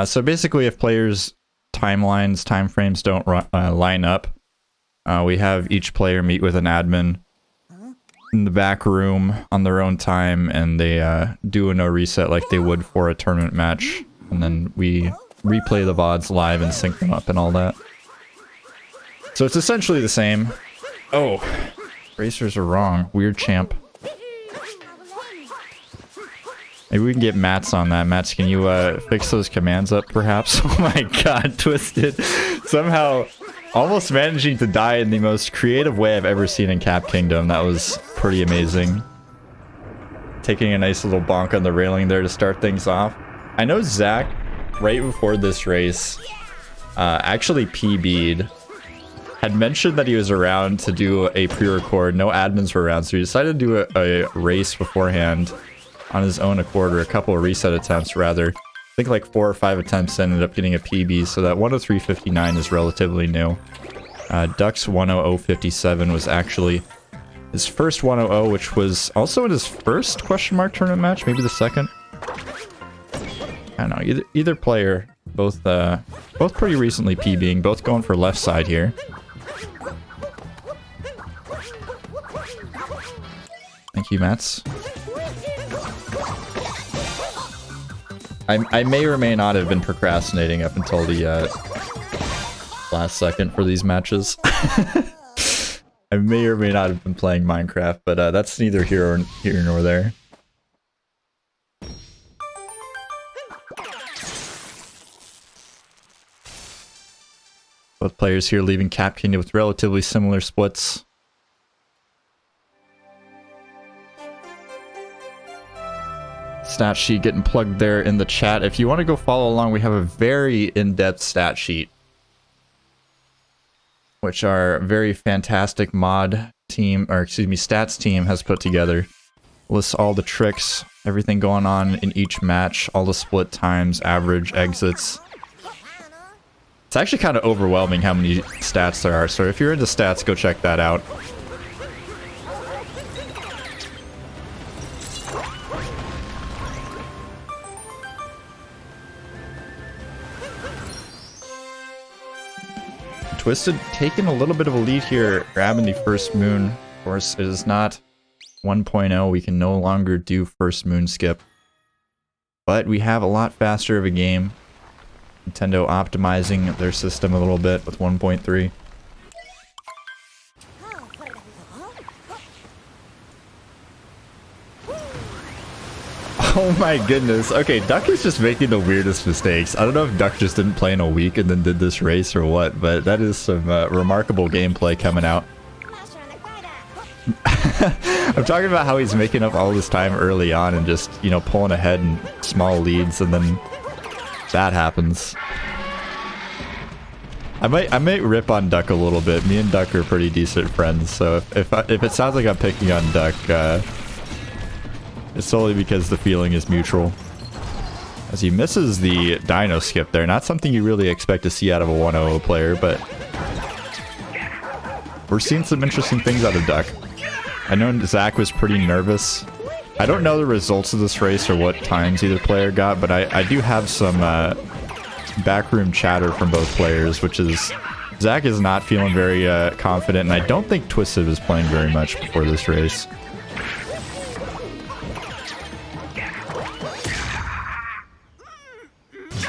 So basically, if players' timelines, time frames don't line up, we have each player meet with an admin in the back room on their own time, and they do a no reset like they would for a tournament match, and then we replay the VODs live and sync them up and all that. So it's essentially the same. Oh, racers are wrong. Weird champ. Maybe we can get Mats on that. Mats, can you fix those commands up, perhaps? Oh my god, Twisted. Somehow almost managing to die in the most creative way I've ever seen in Cap Kingdom. That was pretty amazing. Taking a nice little bonk on the railing there to start things off. I know Zach, right before this race, actually PB'd. Had mentioned that he was around to do a pre-record. No admins were around, so he decided to do a race beforehand on his own accord, or a couple of reset attempts rather. I think like 4 or 5 attempts ended up getting a PB, so that 103.59 is relatively new. Duck's 100.57 was actually his first 100, which was also in his first question mark tournament match, maybe the second. I don't know, either player, both pretty recently PBing, both going for left side here. Thank you, Mats. I may or may not have been procrastinating up until the last second for these matches. I may or may not have been playing Minecraft, but that's neither here nor there. Both players here leaving Cap Kingdom with relatively similar splits. Stat sheet getting plugged there in the chat. If you want to go follow along, we have a very in-depth stat sheet, which our very fantastic mod team, or excuse me, stats team has put together. Lists all the tricks, everything going on in each match, all the split times, average exits. It's actually kind of overwhelming how many stats there are, so if you're into stats, go check that out. Twisted taking a little bit of a lead here, grabbing the first moon. Of course, it is not 1.0. We can no longer do first moon skip. But we have a lot faster of a game. Nintendo optimizing their system a little bit with 1.3. Oh my goodness. Okay, Duck is just making the weirdest mistakes. I don't know if Duck just didn't play in a week and then did this race or what, but that is some remarkable gameplay coming out. I'm talking about how he's making up all this time early on and just, you know, pulling ahead in small leads, and then that happens. I might rip on Duck a little bit. Me and Duck are pretty decent friends, so if it sounds like I'm picking on Duck, it's solely because the feeling is mutual. As he misses the dino skip there. Not something you really expect to see out of a 100 player, but we're seeing some interesting things out of Duck. I know Zach was pretty nervous. I don't know the results of this race or what times either player got, but I do have some backroom chatter from both players, which is Zach is not feeling very confident, and I don't think Twisted was playing very much before this race.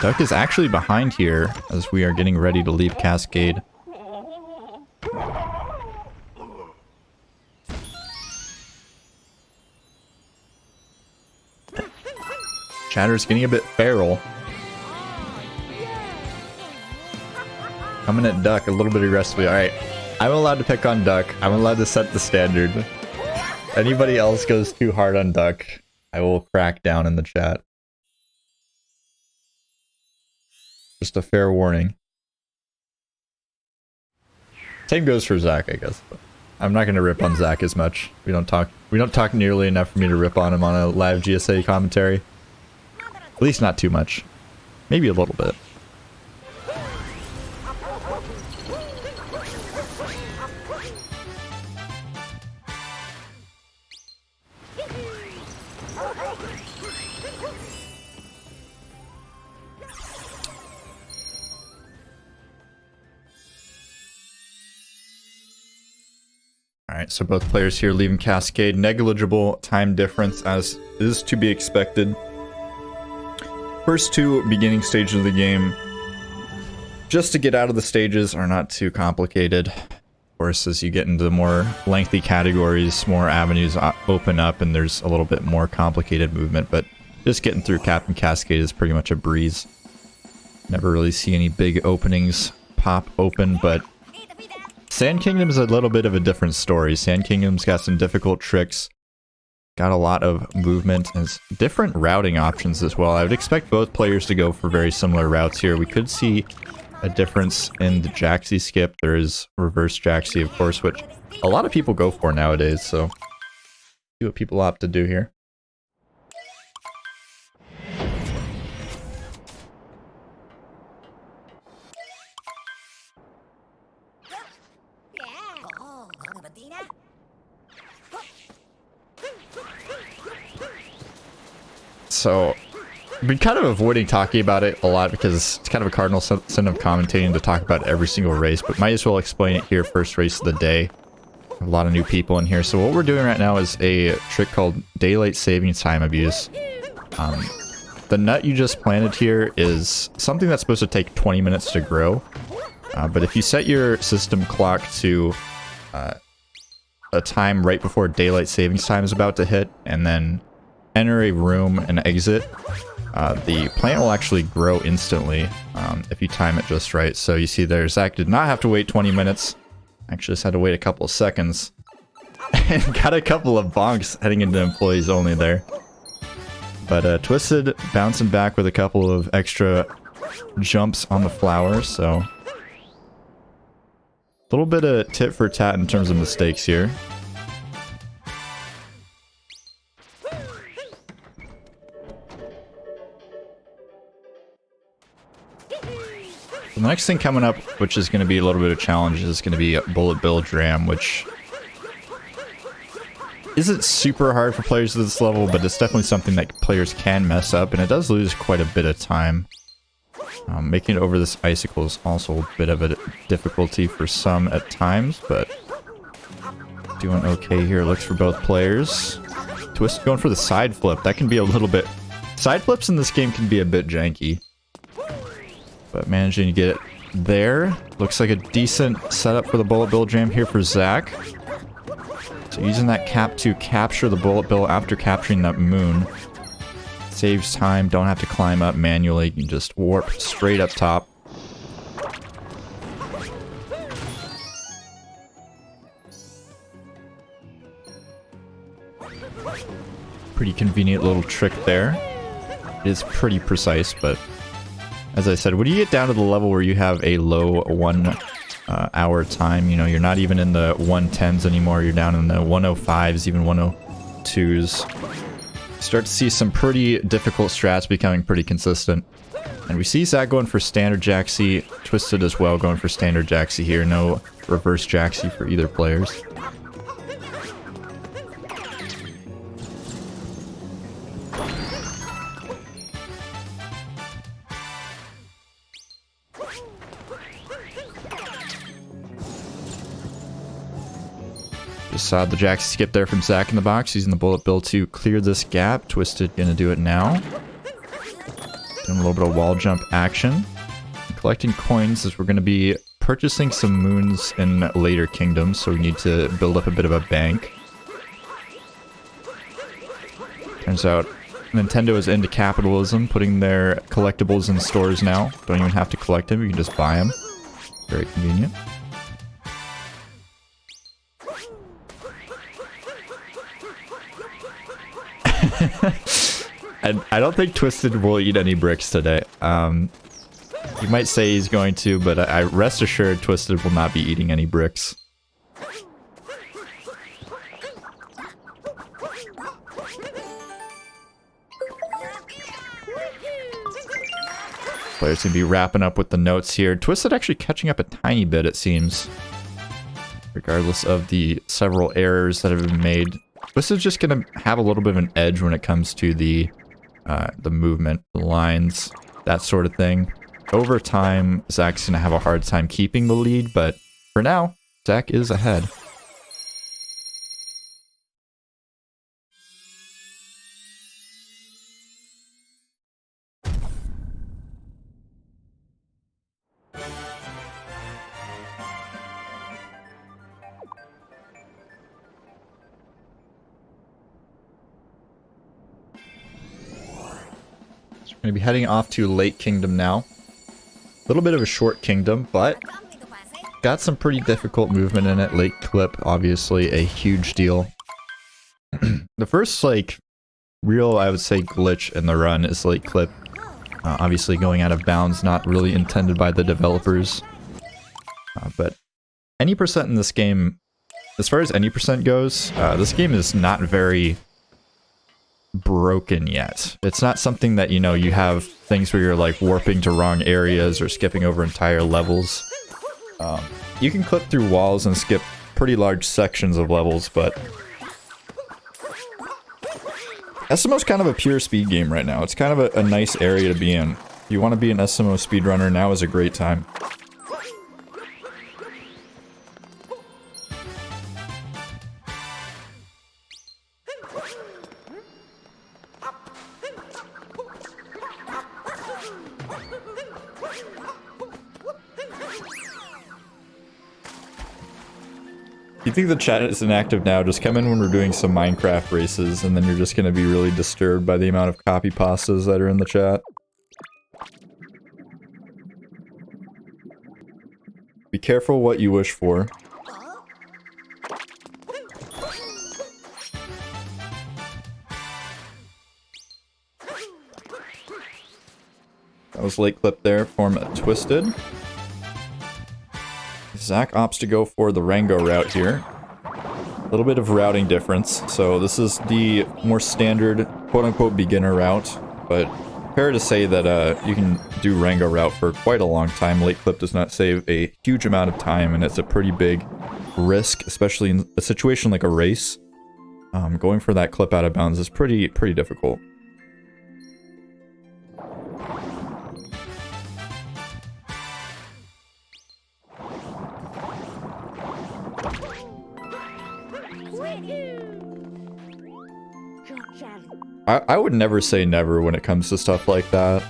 Duck is actually behind here as we are getting ready to leave Cascade. Chatter's getting a bit feral. Coming at Duck a little bit aggressively. Alright, I'm allowed to pick on Duck. I'm allowed to set the standard. Anybody else goes too hard on Duck, I will crack down in the chat. Just a fair warning. Same goes for Zach, I guess. But I'm not going to rip on Zach as much. We don't talk nearly enough for me to rip on him on a live GSA commentary. At least not too much. Maybe a little bit. Alright, so both players here leaving Cascade. Negligible time difference as is to be expected. First two beginning stages of the game, just to get out of the stages, are not too complicated. Of course, as you get into the more lengthy categories, more avenues open up and there's a little bit more complicated movement, but just getting through Captain Cascade is pretty much a breeze. Never really see any big openings pop open, but Sand Kingdom's a little bit of a different story. Sand Kingdom's got some difficult tricks, got a lot of movement, and different routing options as well. I would expect both players to go for very similar routes here. We could see a difference in the Jaxi skip. There is reverse Jaxi, of course, which a lot of people go for nowadays, so see what people opt to do here. So, I've been kind of avoiding talking about it a lot because it's kind of a cardinal sin of commentating to talk about every single race, but might as well explain it here. First race of the day. A lot of new people in here. So what we're doing right now is a trick called Daylight Savings Time Abuse. The nut you just planted here is something that's supposed to take 20 minutes to grow. But if you set your system clock to a time right before Daylight Savings Time is about to hit, and then enter a room and exit, the plant will actually grow instantly if you time it just right. So you see there, Zach did not have to wait 20 minutes. Actually just had to wait a couple of seconds. And got a couple of bonks heading into employees only there. But Twisted bouncing back with a couple of extra jumps on the flowers, so a little bit of tit for tat in terms of mistakes here. The next thing coming up, which is going to be a little bit of a challenge, is going to be Bullet Bill Dram, which isn't super hard for players at this level, but it's definitely something that players can mess up, and it does lose quite a bit of time. Making it over this icicle is also a bit of a difficulty for some at times, but doing okay here. Looks for both players. Twist going for the side flip. That can be a little bit... Side flips in this game can be a bit janky. But managing to get it there. Looks like a decent setup for the Bullet Bill Jam here for Zach. So using that cap to capture the Bullet Bill after capturing that moon. Saves time, don't have to climb up manually, you can just warp straight up top. Pretty convenient little trick there. It is pretty precise, but as I said, when you get down to the level where you have a low 1 hour time, you know, you're not even in the 110s anymore, you're down in the 105s, even 102s. Start to see some pretty difficult strats becoming pretty consistent. And we see Zach going for standard Jaxi, Twisted as well going for standard Jaxi here, no reverse Jaxi for either players. Just saw the Jaxi skip there from ZackInTheBox, using the Bullet Bill to clear this gap. Twisted gonna do it now. Doing a little bit of wall jump action. Collecting coins as we're gonna be purchasing some moons in later kingdoms, so we need to build up a bit of a bank. Turns out Nintendo is into capitalism, putting their collectibles in stores now. Don't even have to collect them, you can just buy them. Very convenient. And I don't think Twisted will eat any bricks today. You might say he's going to, but I rest assured Twisted will not be eating any bricks. Players gonna be wrapping up with the notes here. Twisted actually catching up a tiny bit, it seems. Regardless of the several errors that have been made. Twisted's just gonna have a little bit of an edge when it comes to the movement, the lines, that sort of thing. Over time, Zach's gonna have a hard time keeping the lead, but for now, Zach is ahead. Gonna be heading off to Lake Kingdom now. A little bit of a short kingdom, but got some pretty difficult movement in it. Lake Clip, obviously a huge deal. The first, like, real, I would say, glitch in the run is Lake Clip. Obviously going out of bounds, not really intended by the developers. But any percent in this game, as far as any percent goes, this game is not very broken yet. It's not something that, you know, you have things where you're like warping to wrong areas or skipping over entire levels. You can clip through walls and skip pretty large sections of levels, but SMO's kind of a pure speed game right now. It's kind of a nice area to be in. If you want to be an SMO speedrunner, now is a great time. If you think the chat is inactive now, just come in when we're doing some Minecraft races, and then you're just going to be really disturbed by the amount of copy pastas that are in the chat. Be careful what you wish for. That was Lake Clip there from Twisted. Zack opts to go for the Rango route here. A little bit of routing difference. So this is the more standard, quote-unquote, beginner route. But fair to say that you can do Rango route for quite a long time. Lake Clip does not save a huge amount of time, and it's a pretty big risk, especially in a situation like a race. Going for that clip out of bounds is pretty difficult. I would never say never when it comes to stuff like that.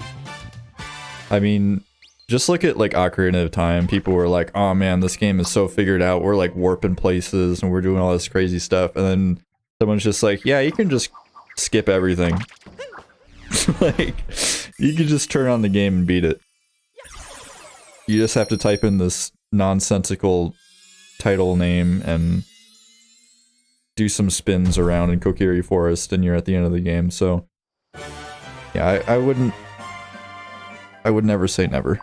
I mean, just look at like Ocarina of Time. People were like, oh man, this game is so figured out. We're like warping places and we're doing all this crazy stuff. And then someone's just like, yeah, you can just skip everything. Like, you can just turn on the game and beat it. You just have to type in this nonsensical title name and do some spins around in Kokiri Forest and you're at the end of the game, so yeah, I would never say never.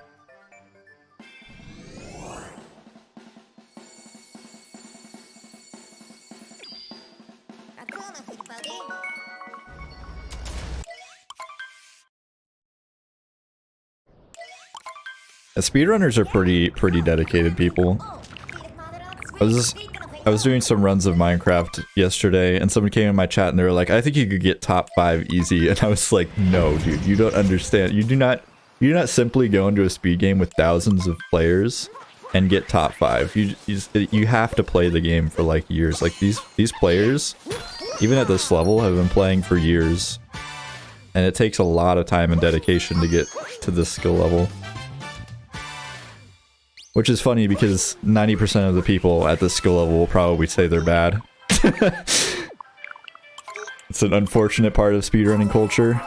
Speedrunners are pretty dedicated people. I was doing some runs of Minecraft yesterday, and someone came in my chat and they were like, I think you could get top 5 easy, and I was like, no, dude, you don't understand. You do not simply go into a speed game with thousands of players and get top 5. You have to play the game for like years. Like these players, even at this level, have been playing for years, and it takes a lot of time and dedication to get to this skill level. Which is funny because 90% of the people at this skill level will probably say they're bad. It's an unfortunate part of speedrunning culture.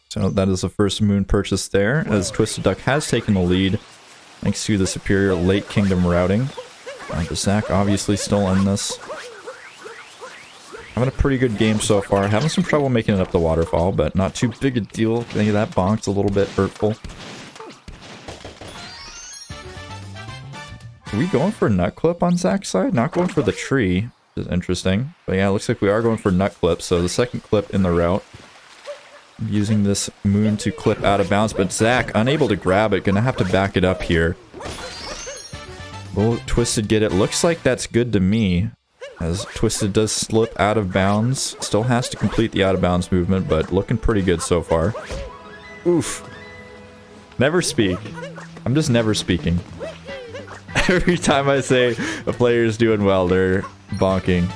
So that is the first moon purchase there, as TwiistedDuck has taken the lead thanks to the superior Lake Kingdom routing. But Zack obviously still in this. Having a pretty good game so far. Having some trouble making it up the waterfall, but not too big a deal. I think that bonk's a little bit hurtful. Are we going for nut clip on Zack's side? Not going for the tree, which is interesting. But yeah, it looks like we are going for nut clip, so the second clip in the route. Using this moon to clip out of bounds, but Zack, unable to grab it, gonna have to back it up here. Will Twisted get it? Looks like that's good to me. As Twisted does slip out of bounds. Still has to complete the out of bounds movement, but looking pretty good so far. Oof. Never speak. I'm just never speaking. Every time I say a player is doing well, they're bonking.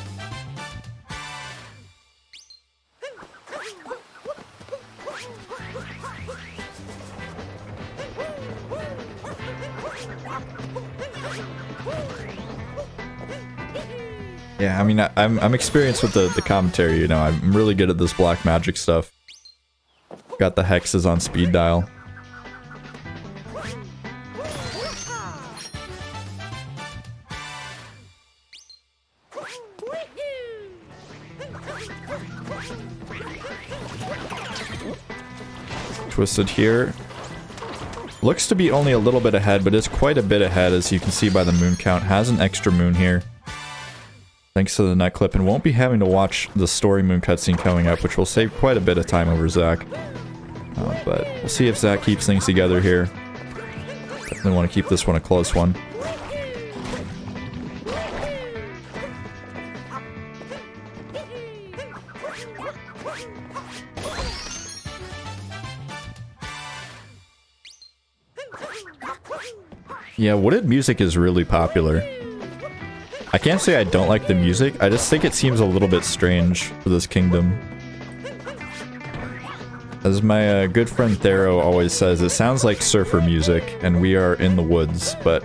Yeah, I mean, I'm experienced with the commentary, you know, I'm really good at this black magic stuff. Got the hexes on speed dial. Twisted here. Looks to be only a little bit ahead, but is quite a bit ahead, as you can see by the moon count. Has an extra moon here, thanks to the net clip, and won't be having to watch the story moon cutscene coming up, which will save quite a bit of time over Zach. But we'll see if Zach keeps things together here. Definitely want to keep this one a close one. Yeah, wooded music is really popular. I can't say I don't like the music, I just think it seems a little bit strange for this kingdom. As my good friend Thero always says, it sounds like surfer music, and we are in the woods, but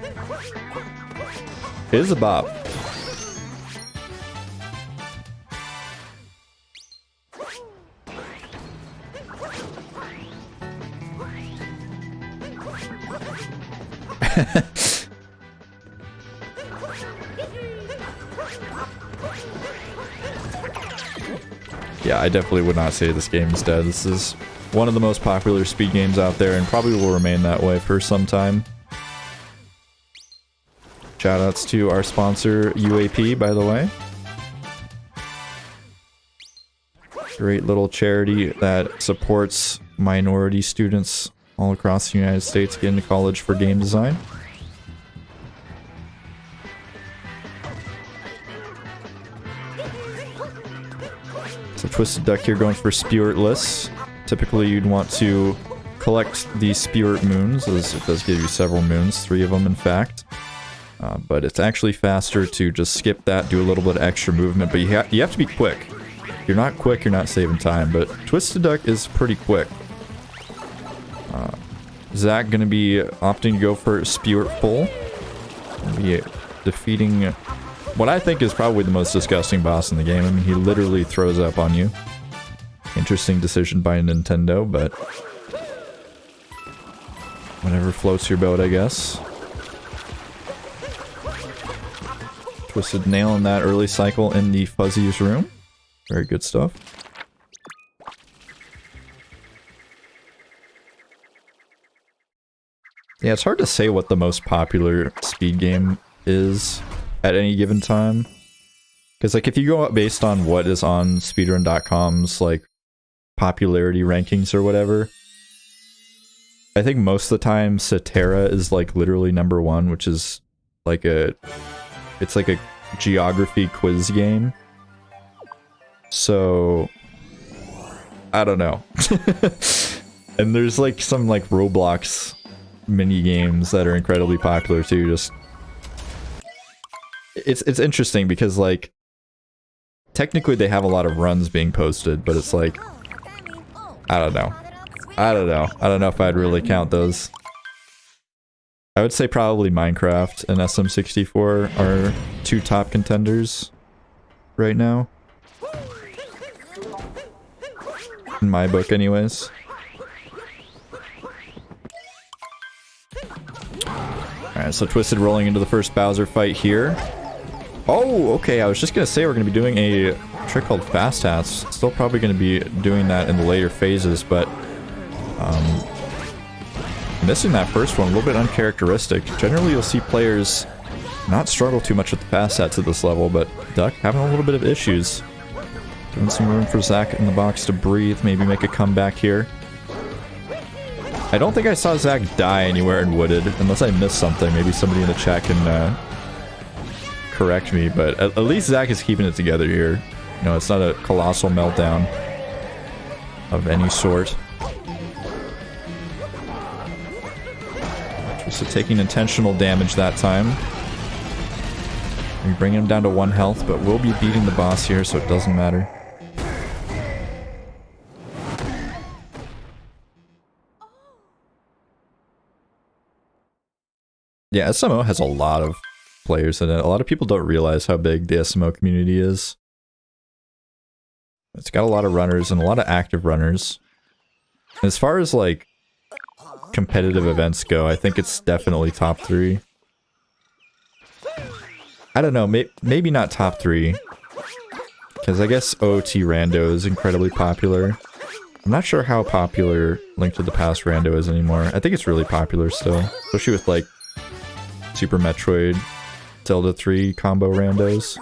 it is a bop. Yeah, I definitely would not say this game is dead. This is one of the most popular speed games out there and probably will remain that way for some time. Shoutouts to our sponsor, UAP, by the way. Great little charity that supports minority students all across the United States get into college for game design. So TwiistedDuck here going for Spiritless. Typically you'd want to collect the Spirit Moons, as it does give you several moons, 3 of them in fact. But it's actually faster to just skip that, do a little bit of extra movement, but you have to be quick. If you're not quick, you're not saving time, but TwiistedDuck is pretty quick. Zach gonna be opting to go for Spirit Full. Be defeating what I think is probably the most disgusting boss in the game. I mean, he literally throws up on you. Interesting decision by Nintendo, but whatever floats your boat, I guess. Twisted nailing that early cycle in the Fuzzy's room. Very good stuff. Yeah, it's hard to say what the most popular speed game is at any given time. Because, like, if you go up based on what is on speedrun.com's, like, popularity rankings or whatever, I think most of the time Cetera is, like, literally #1, which is, like, it's like a geography quiz game. So, I don't know. And there's, like, some, like, Roblox mini games that are incredibly popular too. Just it's interesting because, like, technically they have a lot of runs being posted, but it's like, I don't know if I'd really count those. I would say probably Minecraft and SM64 are 2 top contenders right now, in my book anyways. Alright, so Twisted rolling into the first Bowser fight here. Oh, okay, I was just gonna say we're gonna be doing a trick called Fast Hats. Still probably gonna be doing that in the later phases, but missing that first one, a little bit uncharacteristic. Generally you'll see players not struggle too much with the Fast Hats at this level, but Duck having a little bit of issues. Giving some room for ZackInTheBox to breathe, maybe make a comeback here. I don't think I saw Zach die anywhere in Wooded, unless I missed something. Maybe somebody in the chat can correct me, but at least Zach is keeping it together here. You know, it's not a colossal meltdown of any sort. Just taking intentional damage that time. We bring him down to 1 health, but we'll be beating the boss here, so it doesn't matter. Yeah, SMO has a lot of players in it. A lot of people don't realize how big the SMO community is. It's got a lot of runners and a lot of active runners. As far as like competitive events go, I think it's definitely top 3. I don't know, maybe not top 3. Because I guess OT Rando is incredibly popular. I'm not sure how popular Link to the Past Rando is anymore. I think it's really popular still. Especially with like Super Metroid Zelda 3 combo randos.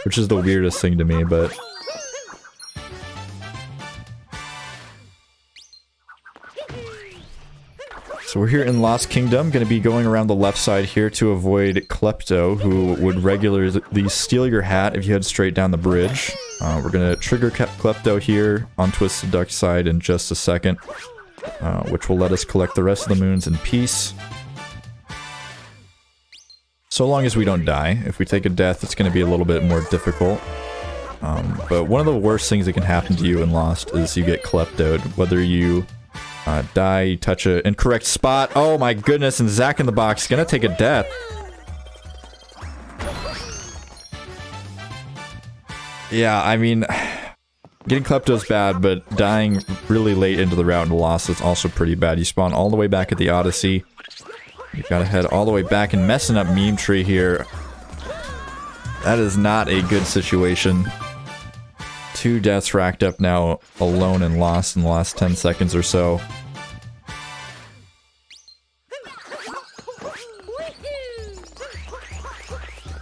Which is the weirdest thing to me, but... So we're here in Lost Kingdom, going to be going around the left side here to avoid Klepto, who would regularly steal your hat if you head straight down the bridge. We're going to trigger Klepto here on TwiistedDuck's side in just a second, which will let us collect the rest of the moons in peace. So long as we don't die. If we take a death, it's going to be a little bit more difficult. But one of the worst things that can happen to you in Lost is you get Kleptoed, whether you... die, you touch an incorrect spot. Oh my goodness, and ZackInTheBox gonna take a death. Yeah, I mean, getting Klepto's bad, but dying really late into the route and lost is also pretty bad. You spawn all the way back at the Odyssey. You gotta head all the way back and messing up Meme Tree here. That is not a good situation. 2 deaths racked up now alone and lost in the last 10 seconds or so.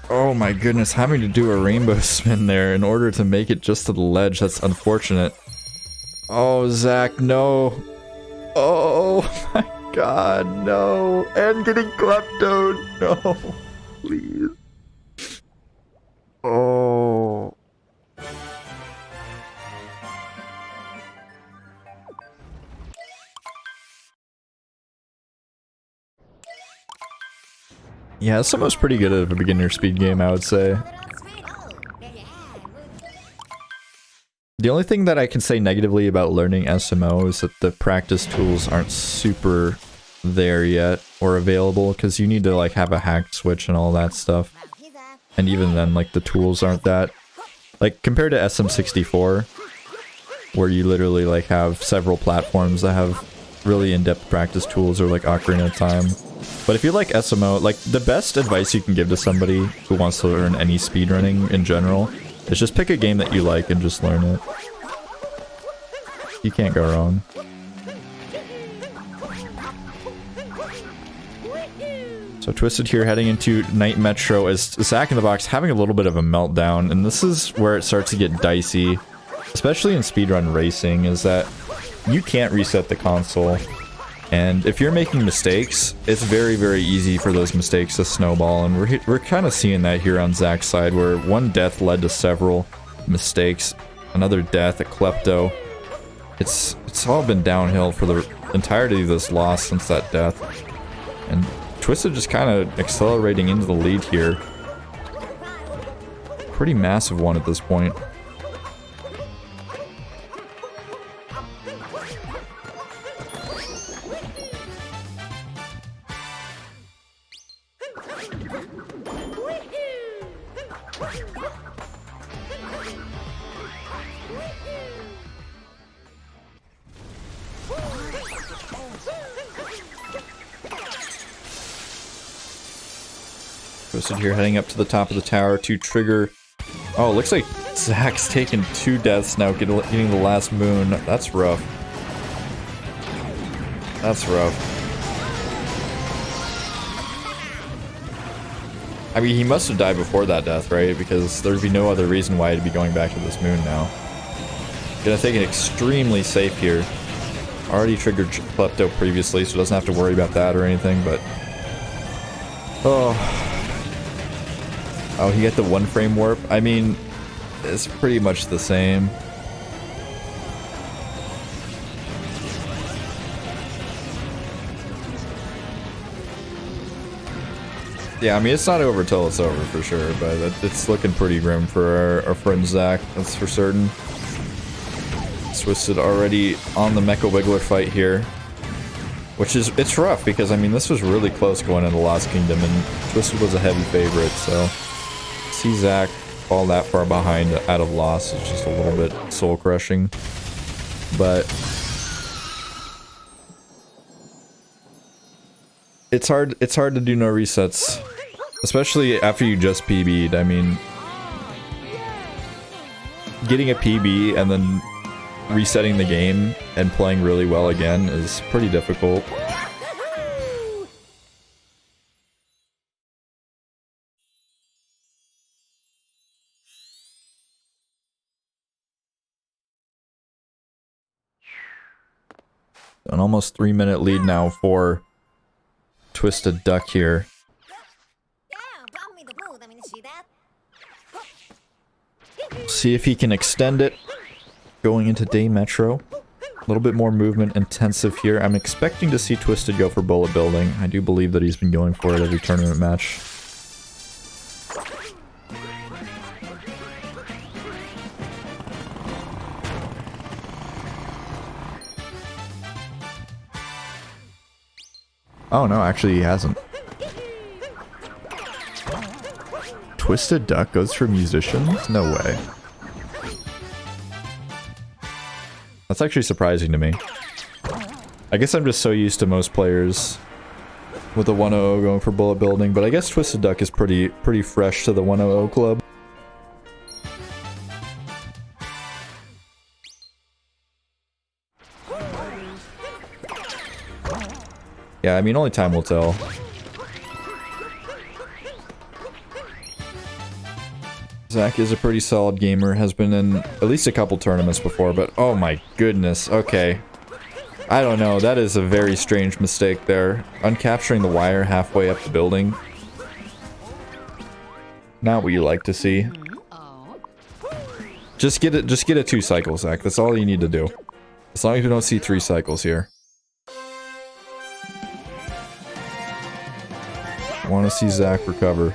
Oh my goodness, having to do a rainbow spin there in order to make it just to the ledge, that's unfortunate. Oh, Zack, no. Oh my god, no. And getting Kleptoed, no. Please. Oh. Yeah, SMO's pretty good at a beginner speed game, I would say. The only thing that I can say negatively about learning SMO is that the practice tools aren't super there yet or available, because you need to like have a hacked switch and all that stuff. And even then, like, the tools aren't that... Like, compared to SM64, where you literally like have several platforms that have really in-depth practice tools, or like Ocarina of Time. But if you like SMO, like, the best advice you can give to somebody who wants to learn any speedrunning in general is just pick a game that you like and just learn it. You can't go wrong. So Twisted here heading into Night Metro as ZackInTheBox having a little bit of a meltdown, and this is where it starts to get dicey, especially in speedrun racing, is that you can't reset the console. And if you're making mistakes, it's very, very easy for those mistakes to snowball, and we're kind of seeing that here on Zack's side, where one death led to several mistakes, another death, a Klepto. It's all been downhill for the entirety of this loss since that death. And Twisted just kind of accelerating into the lead here. Pretty massive one at this point. Twisted here heading up to the top of the tower to trigger... Oh, it looks like Zack's taken 2 deaths now, getting the last moon. That's rough. That's rough. I mean, he must have died before that death, right? Because there'd be no other reason why he'd be going back to this moon now. Gonna take it extremely safe here. Already triggered Klepto previously, so doesn't have to worry about that or anything, but... Oh... Oh, he got the 1-frame warp? I mean, it's pretty much the same. Yeah, I mean, it's not over till it's over for sure, but it's looking pretty grim for our friend Zack, that's for certain. Twisted already on the Mecha Wiggler fight here. Which is, it's rough because I mean this was really close going into Lost Kingdom and Twisted was a heavy favorite, so see Zack fall that far behind out of Lost is just a little bit soul crushing. But it's hard to do no resets. Especially after you just PB'd. I mean, getting a PB and then resetting the game and playing really well again is pretty difficult. An almost 3-minute lead now for TwiistedDuck here. See if he can extend it going into Day Metro. A little bit more movement intensive here. I'm expecting to see Twisted go for bullet building. I do believe that he's been going for it every tournament match. Oh no, actually he hasn't. TwiistedDuck goes for musicians? No way. That's actually surprising to me. I guess I'm just so used to most players with the 100 going for bullet building, but I guess TwiistedDuck is pretty fresh to the 100 club. Yeah, I mean, only time will tell. Zack is a pretty solid gamer, has been in at least a couple tournaments before, but oh my goodness, okay. I don't know, that is a very strange mistake there. Uncapturing the wire halfway up the building. Not what you like to see. Just get it 2 cycles, Zack, that's all you need to do. As long as you don't see 3 cycles here. I want to see Zack recover.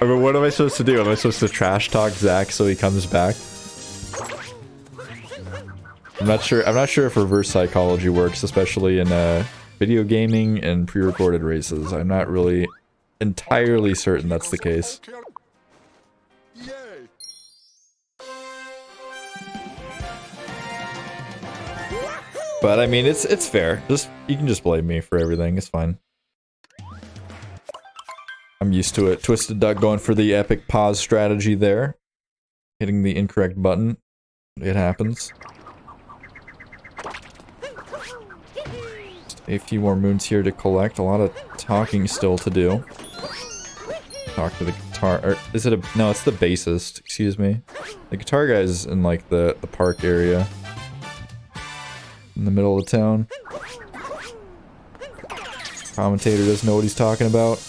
I mean, what am I supposed to do? Am I supposed to trash talk Zack so he comes back? I'm not sure if reverse psychology works, especially in video gaming and pre-recorded races. I'm not really entirely certain that's the case. But I mean, it's fair. You can just blame me for everything. It's fine. I'm used to it. TwiistedDuck going for the epic pause strategy there, hitting the incorrect button. It happens. Just a few more moons here to collect. A lot of talking still to do. Talk to the guitar. Or is it a? No, it's the bassist. Excuse me. The guitar guy's in like the park area. In the middle of the town. Commentator doesn't know what he's talking about.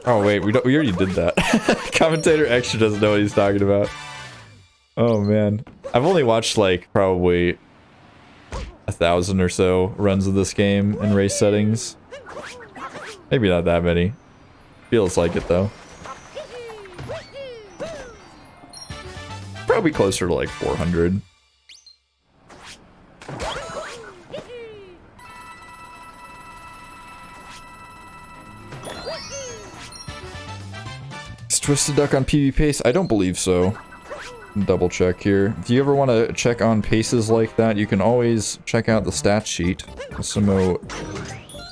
Oh wait, we already did that. Commentator extra doesn't know what he's talking about. Oh man. I've only watched like probably 1,000 or so runs of this game in race settings. Maybe not that many. Feels like it though. Probably closer to like 400. Is TwiistedDuck on PB pace? I don't believe so. Double check here. If you ever want to check on paces like that, you can always check out the stat sheet. SMO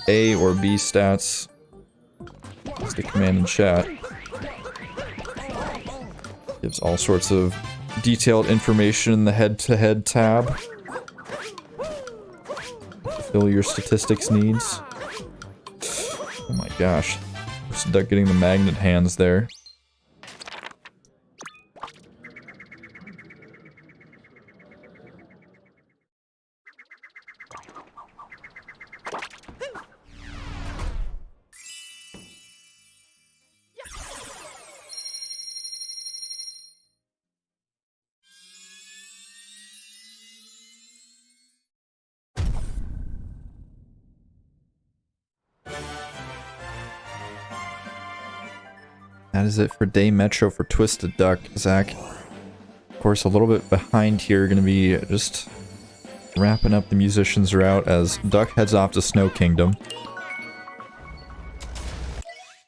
A or B stats. That's the command in chat. Gives all sorts of detailed information in the head-to-head tab. Fill your statistics needs. Oh my gosh. TwiistedDuck getting the magnet hands there. That is it for Day Metro for TwiistedDuck. Zach, of course, a little bit behind here. Going to be just wrapping up the musicians route as Duck heads off to Snow Kingdom.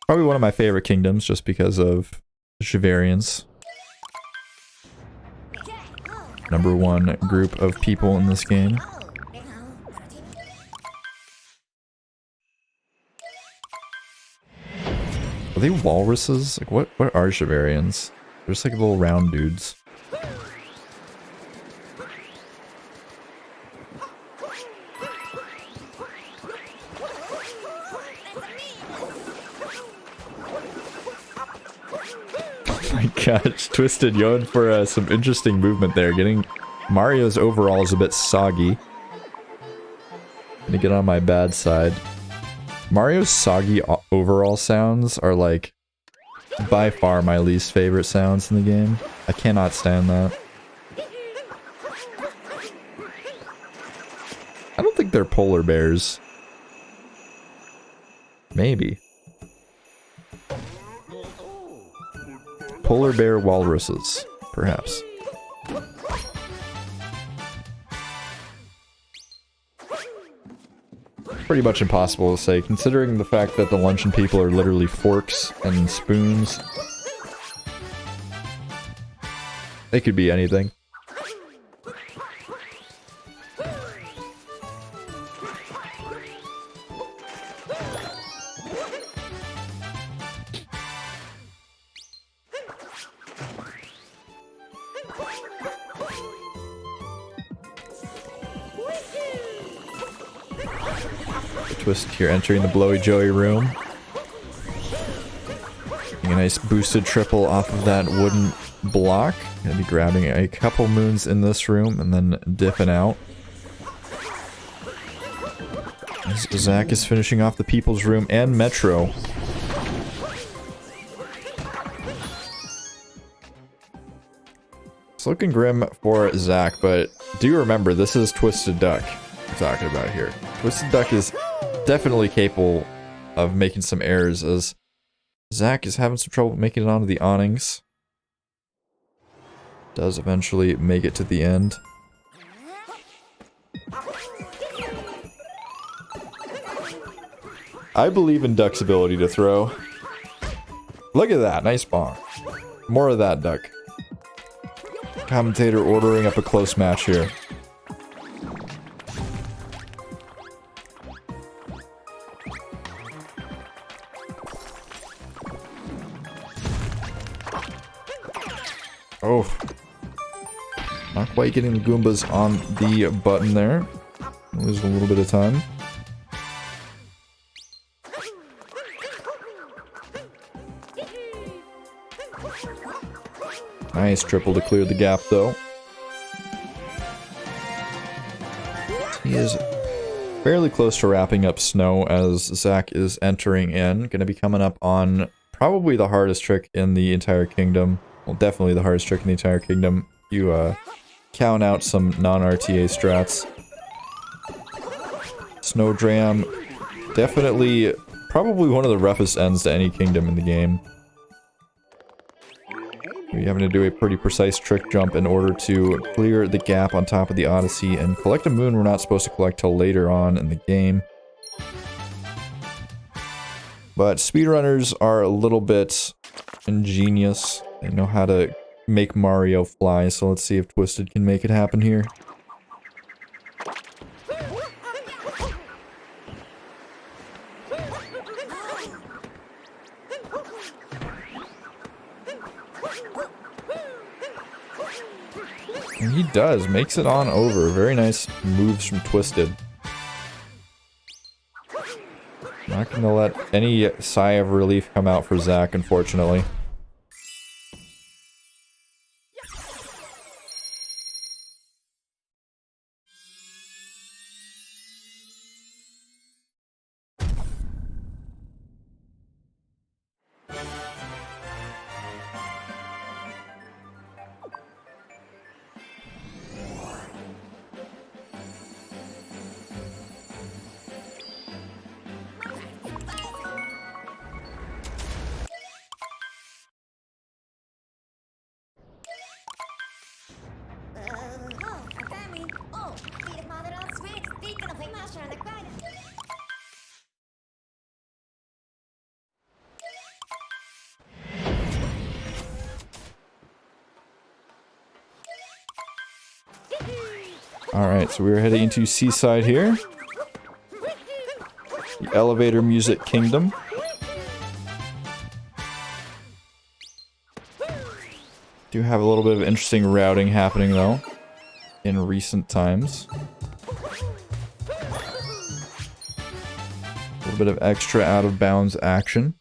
Probably one of my favorite kingdoms just because of Shivarians. #1 group of people in this game. Are they walruses? Like what are Shivarians? They're just like little round dudes. Oh my gosh, Twisted, going for some interesting movement there. Getting Mario's overall is a bit soggy. Gonna get on my bad side. Mario's soggy overall sounds are like by far my least favorite sounds in the game. I cannot stand that. I don't think they're polar bears. Maybe. Polar bear walruses, perhaps. Pretty much impossible to say, considering the fact that the luncheon people are literally forks and spoons. They could be anything. Twist here, entering the Blowy Joey room. Getting a nice boosted triple off of that wooden block. Gonna be grabbing a couple moons in this room and then dipping out. As Zach is finishing off the People's Room and Metro. It's looking grim for Zach, but do remember, this is TwiistedDuck we're talking about here. TwiistedDuck is definitely capable of making some errors, as Zach is having some trouble making it onto the awnings. Does eventually make it to the end. I believe in Duck's ability to throw. Look at that, nice bong. More of that, Duck. Commentator ordering up a close match here. Oh. Not quite getting the Goombas on the button there. Lose a little bit of time. Nice triple to clear the gap, though. He is fairly close to wrapping up Snow as Zach is entering in. Going to be coming up on probably the hardest trick in the entire kingdom. Well, definitely the hardest trick in the entire kingdom. You count out some non-RTA strats. Snowdram, definitely, probably one of the roughest ends to any kingdom in the game. You're having to do a pretty precise trick jump in order to clear the gap on top of the Odyssey and collect a moon we're not supposed to collect till later on in the game. But speedrunners are a little bit ingenious. They know how to make Mario fly, so let's see if Twisted can make it happen here. And he does, makes it on over. Very nice moves from Twisted. Not gonna let any sigh of relief come out for Zach, unfortunately. Alright, so we're heading into Seaside here. The Elevator Music Kingdom. Do have a little bit of interesting routing happening though in recent times. A little bit of extra out of bounds action.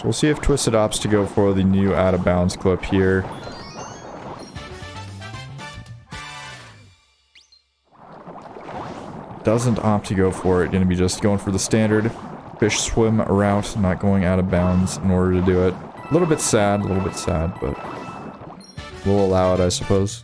We'll see if Twisted opts to go for the new out of bounds clip here. Doesn't opt to go for it. Gonna be just going for the standard fish swim route, not going out of bounds in order to do it. A little bit sad, but we'll allow it, I suppose.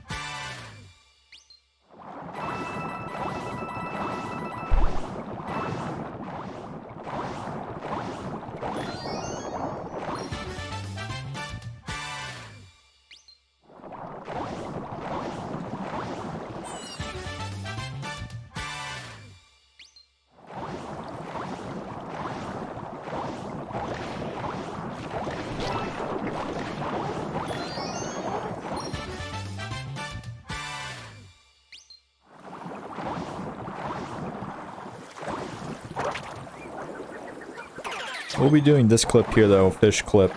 We'll be doing this clip here though, fish clip.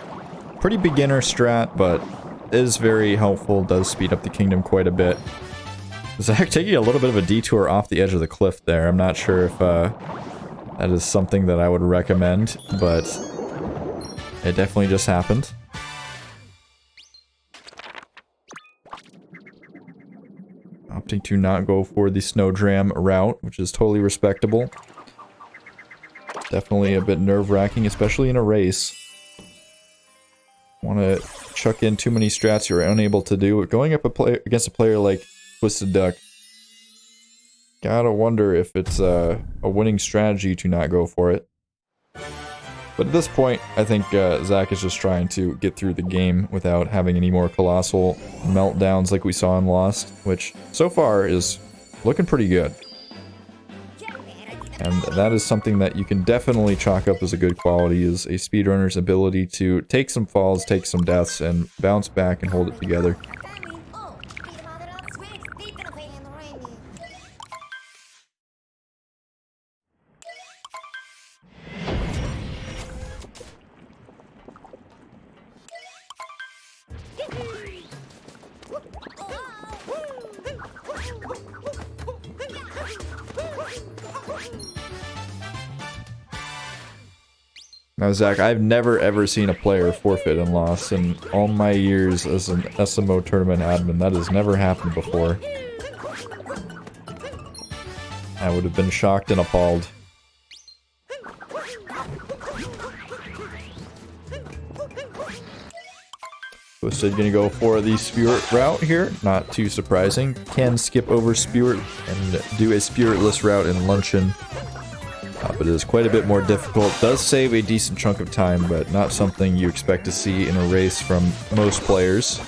Pretty beginner strat, but is very helpful, does speed up the kingdom quite a bit. Zach taking a little bit of a detour off the edge of the cliff there. I'm not sure if that is something that I would recommend, but it definitely just happened. Opting to not go for the Snowdram route, which is totally respectable. Definitely a bit nerve-wracking, especially in a race. Want to chuck in too many strats you're unable to do. Going up against a player like TwiistedDuck, gotta wonder if it's a winning strategy to not go for it. But at this point, I think Zach is just trying to get through the game without having any more colossal meltdowns like we saw in Lost, which so far is looking pretty good. And that is something that you can definitely chalk up as a good quality, is a speedrunner's ability to take some falls, take some deaths, and bounce back and hold it together. Now, Zach, I've never ever seen a player forfeit in Lost in all my years as an SMO tournament admin. That has never happened before. I would have been shocked and appalled. Twisted gonna go for the Spirit route here. Not too surprising. Can skip over Spirit and do a Spiritless route in Luncheon. But it is quite a bit more difficult. Does save a decent chunk of time, but not something you expect to see in a race from most players.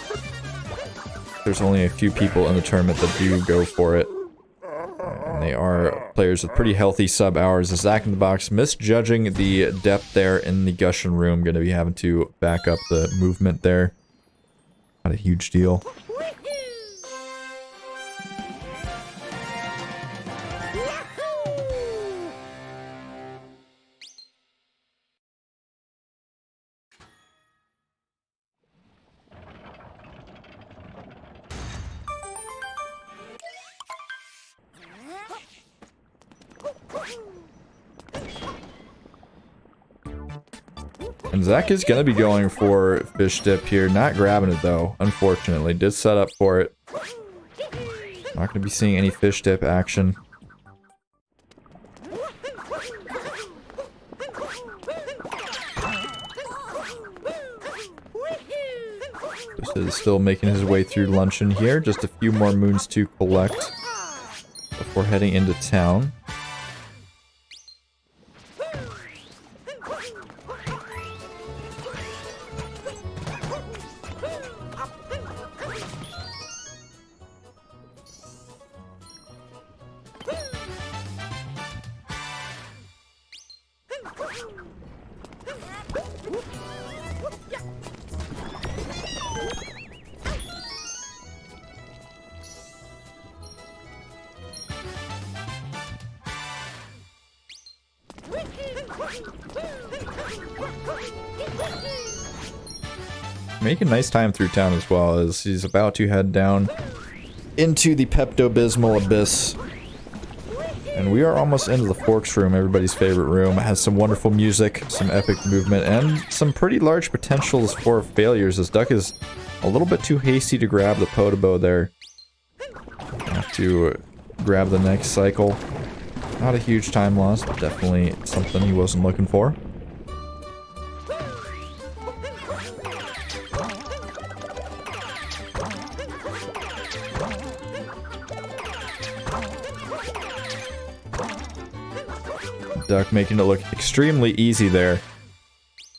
There's only a few people in the tournament that do go for it. And they are players with pretty healthy sub hours. ZackInTheBox misjudging the depth there in the Gushin room. Gonna be having to back up the movement there. Not a huge deal. And Zach is going to be going for fish dip here. Not grabbing it though, unfortunately. Did set up for it. Not going to be seeing any fish dip action. Twisted is still making his way through luncheon here. Just a few more moons to collect before heading into town. Making nice time through town as well, as he's about to head down into the Pepto-Bismol abyss. And we are almost into the Forks room, everybody's favorite room. It has some wonderful music, some epic movement, and some pretty large potentials for failures, as Duck is a little bit too hasty to grab the Podobo there. Have to grab the next cycle. Not a huge time loss, but definitely something he wasn't looking for. Duck making it look extremely easy there.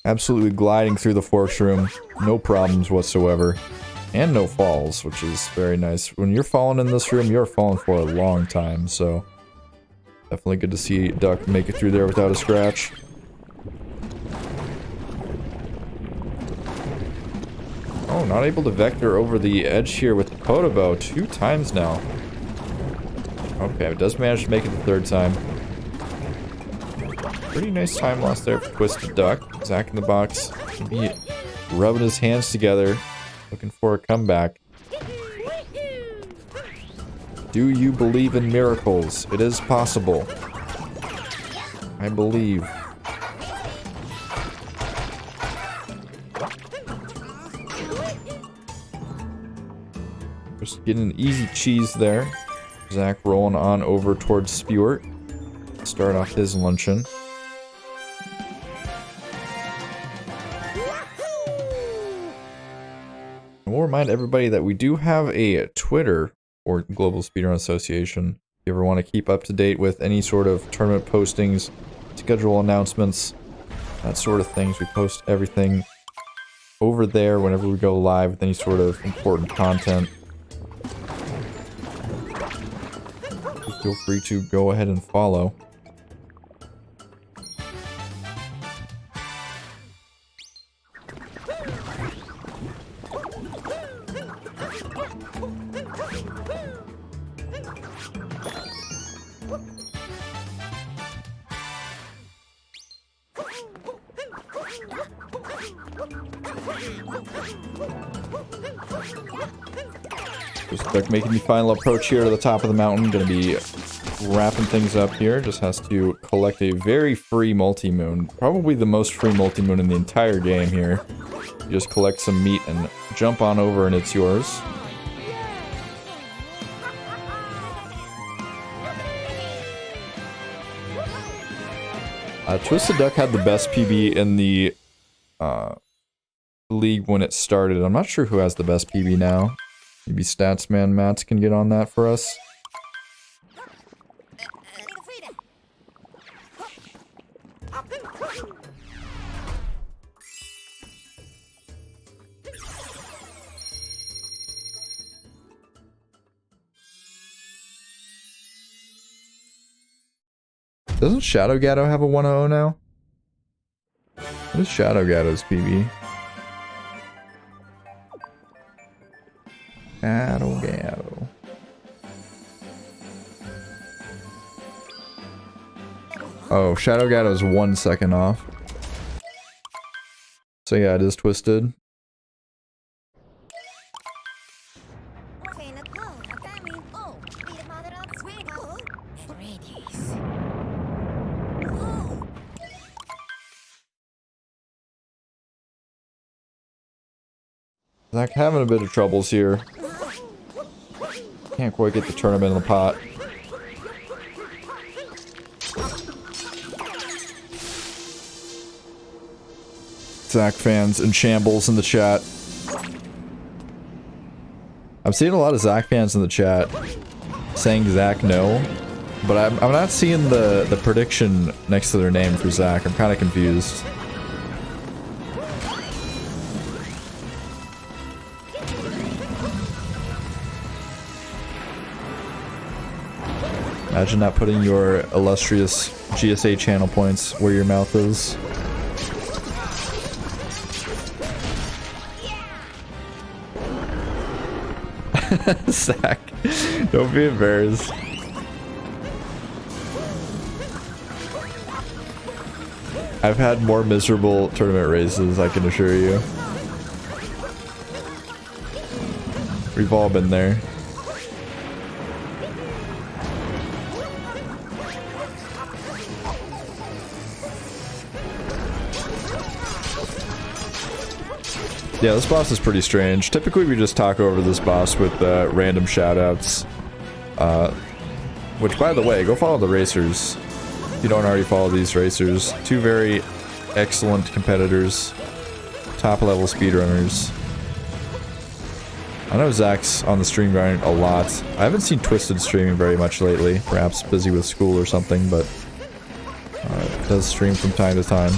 Absolutely gliding through the Forks room. No problems whatsoever. And no falls, which is very nice. When you're falling in this room, you're falling for a long time, so... Definitely good to see Duck make it through there without a scratch. Oh, not able to vector over the edge here with the Podobo 2 times now. Okay, it does manage to make it the 3rd time. Pretty nice time loss there for TwiistedDuck. ZackInTheBox be rubbing his hands together, looking for a comeback. Do you believe in miracles? It is possible. I believe. Just getting an easy cheese there. Zach rolling on over towards Spewart. Start off his luncheon. And we'll remind everybody that we do have a Twitter or Global Speedrun Association. If you ever want to keep up to date with any sort of tournament postings, schedule announcements, that sort of things, we post everything over there whenever we go live with any sort of important content. Feel free to go ahead and follow. TwiistedDuck making the final approach here to the top of the mountain. Gonna be wrapping things up here. Just has to collect a very free multi-moon. Probably the most free multi-moon in the entire game here. You just collect some meat and jump on over and it's yours. TwiistedDuck had the best PB in the league when it started. I'm not sure who has the best PB now. Maybe Statsman Mats can get on that for us. Doesn't Shadow Gatto have a 1-0 now? What is Shadow Gatto's PB? Shadow Gatto. Oh, Shadow Gatto's 1 second off. So yeah, it is Twisted. Zach having a bit of troubles here. Can't quite get the tournament in the pot. Zach fans in shambles in the chat. I'm seeing a lot of Zach fans in the chat saying Zach no, but I'm not seeing the prediction next to their name for Zach. I'm kind of confused. Imagine not putting your illustrious GSA channel points where your mouth is. Zach, don't be embarrassed. I've had more miserable tournament races, I can assure you. We've all been there. Yeah, this boss is pretty strange. Typically we just talk over this boss with random shoutouts. Which, by the way, go follow the racers. If you don't already follow these racers. Two very excellent competitors. Top level speedrunners. I know Zach's on the stream grind a lot. I haven't seen Twisted streaming very much lately. Perhaps busy with school or something, but does stream from time to time.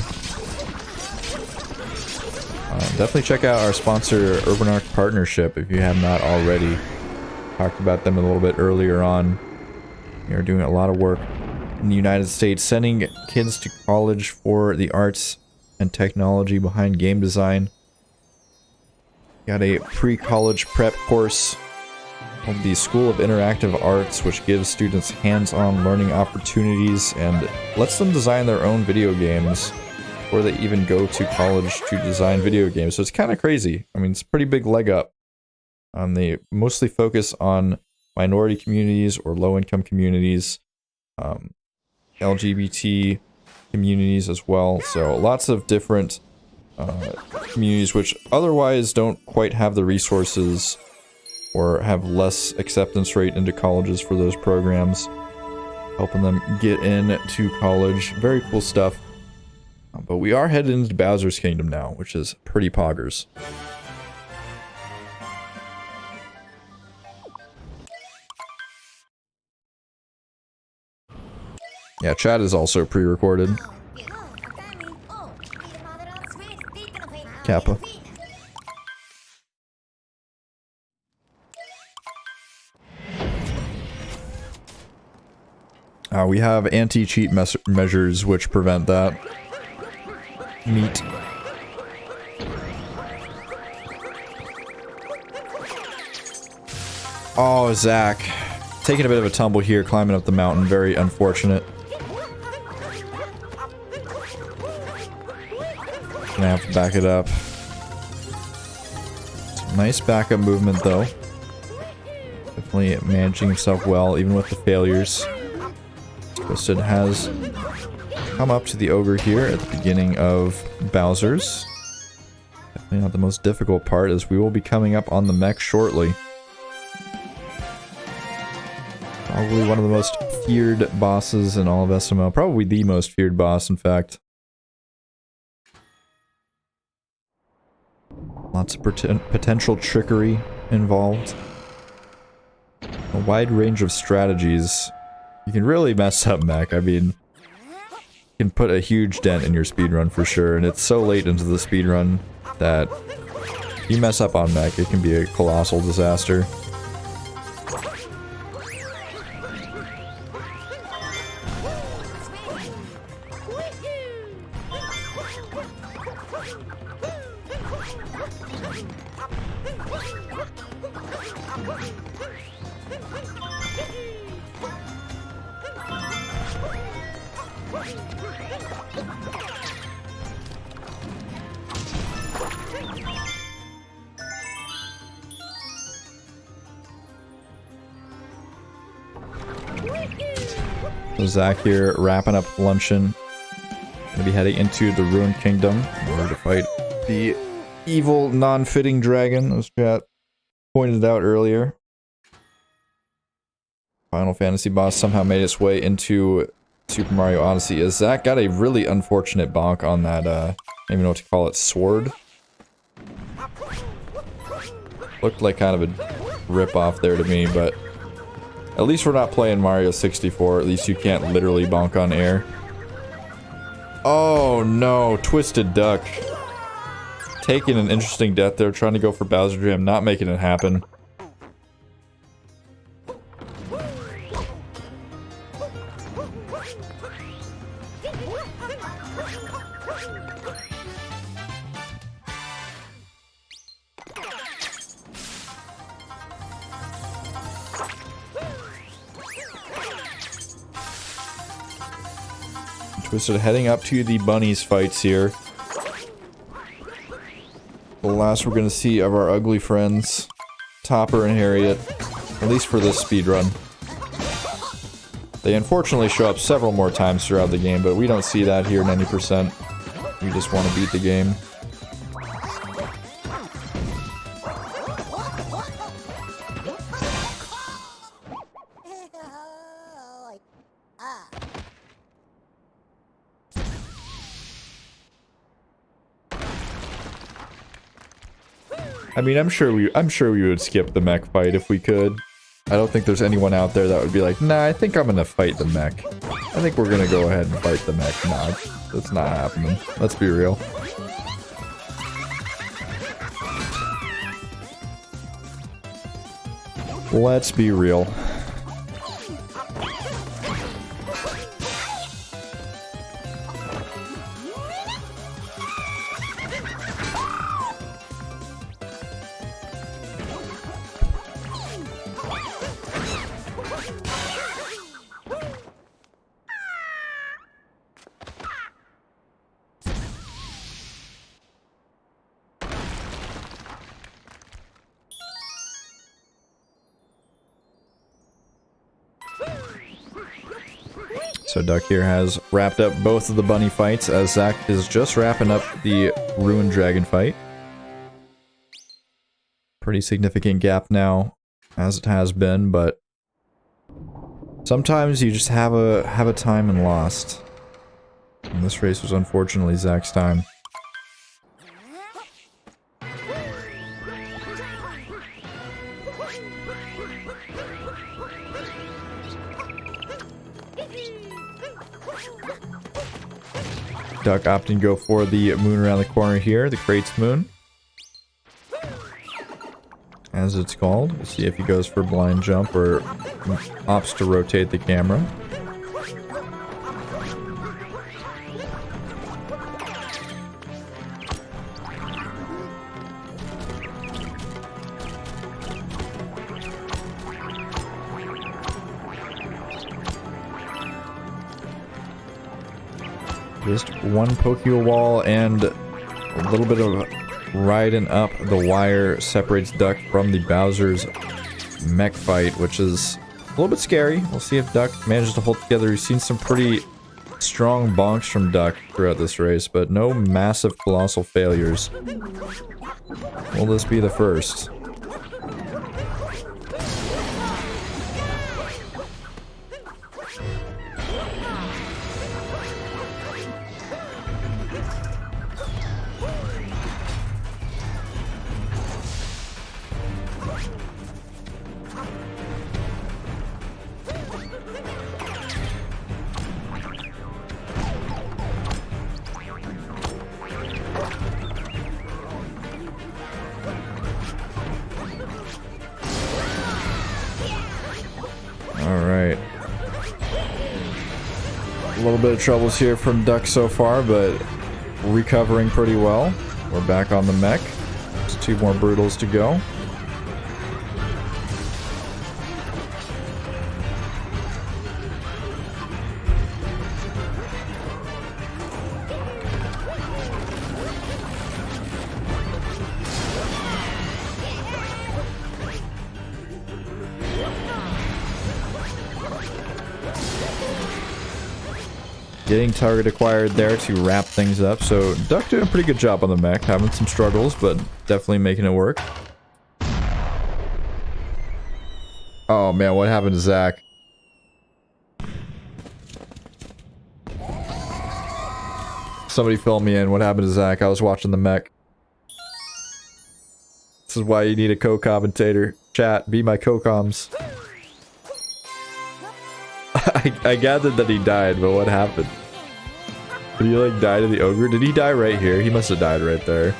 Definitely check out our sponsor, Urban Arc Partnership, if you have not already. Talked about them a little bit earlier on. They're doing a lot of work in the United States, sending kids to college for the arts and technology behind game design. Got a pre-college prep course called the School of Interactive Arts, which gives students hands-on learning opportunities and lets them design their own video games before they even go to college to design video games. So it's kind of crazy. I mean, it's a pretty big leg up. They mostly focus on minority communities or low-income communities, LGBT communities as well. So lots of different communities which otherwise don't quite have the resources or have less acceptance rate into colleges for those programs. Helping them get into college. Very cool stuff. But we are headed into Bowser's Kingdom now, which is pretty poggers. Yeah, chat is also pre-recorded. Kappa. We have anti-cheat measures which prevent that. Neat. Oh, Zach. Taking a bit of a tumble here, climbing up the mountain. Very unfortunate. Gonna have to back it up. Nice backup movement, though. Definitely managing himself well, even with the failures. Twisted has come up to the ogre here at the beginning of Bowser's. Definitely not the most difficult part, as we will be coming up on the mech shortly. Probably one of the most feared bosses in all of SMO. Probably the most feared boss, in fact. Lots of potential trickery involved. A wide range of strategies. You can really mess up mech. I mean, you can put a huge dent in your speedrun for sure, and it's so late into the speedrun that if you mess up on mech, it can be a colossal disaster. So Zach here wrapping up luncheon. Gonna be heading into the Ruined Kingdom in order to fight the evil, non-fitting dragon, as chat pointed out earlier. Final Fantasy boss somehow made its way into Super Mario Odyssey, as Zack got a really unfortunate bonk on that, I don't even know what to call it, sword. Looked like kind of a rip-off there to me, but at least we're not playing Mario 64, at least you can't literally bonk on air. Oh no, TwiistedDuck. Taking an interesting death there, trying to go for Bowser Jam, not making it happen. Twisted heading up to the bunnies fights here. The last we're gonna see of our ugly friends, Topper and Harriet, at least for this speedrun. They unfortunately show up several more times throughout the game, but we don't see that here 90%. We just want to beat the game. I mean, I'm sure we would skip the mech fight if we could. I don't think there's anyone out there that would be like, nah, I think I'm gonna fight the mech. I think we're gonna go ahead and fight the mech. Nah, that's not happening. Let's be real. Let's be real. So Duck here has wrapped up both of the bunny fights, as Zack is just wrapping up the Ruined Dragon fight. Pretty significant gap now, as it has been, but sometimes you just have a time and lost. And this race was unfortunately Zack's time. Duck opting to go for the moon around the corner here, the Crates moon. As it's called. We'll see if he goes for blind jump or opts to rotate the camera. Just one Pokewall and a little bit of riding up the wire separates Duck from the Bowser's mech fight, which is a little bit scary. We'll see if Duck manages to hold together. We've seen some pretty strong bonks from Duck throughout this race, but no massive colossal failures. Will this be the first? Alright. A little bit of troubles here from Duck so far, but recovering pretty well. We're back on the mech. There's 2 more Brutals to go. Getting target acquired there to wrap things up. So Duck doing a pretty good job on the mech, having some struggles, but definitely making it work. Oh man, what happened to Zach? Somebody fill me in. What happened to Zach? I was watching the mech. This is why you need a co-commentator. Chat, be my co-coms. I gathered that he died, but what happened? Did he like die to the ogre? Did he die right here? He must have died right there.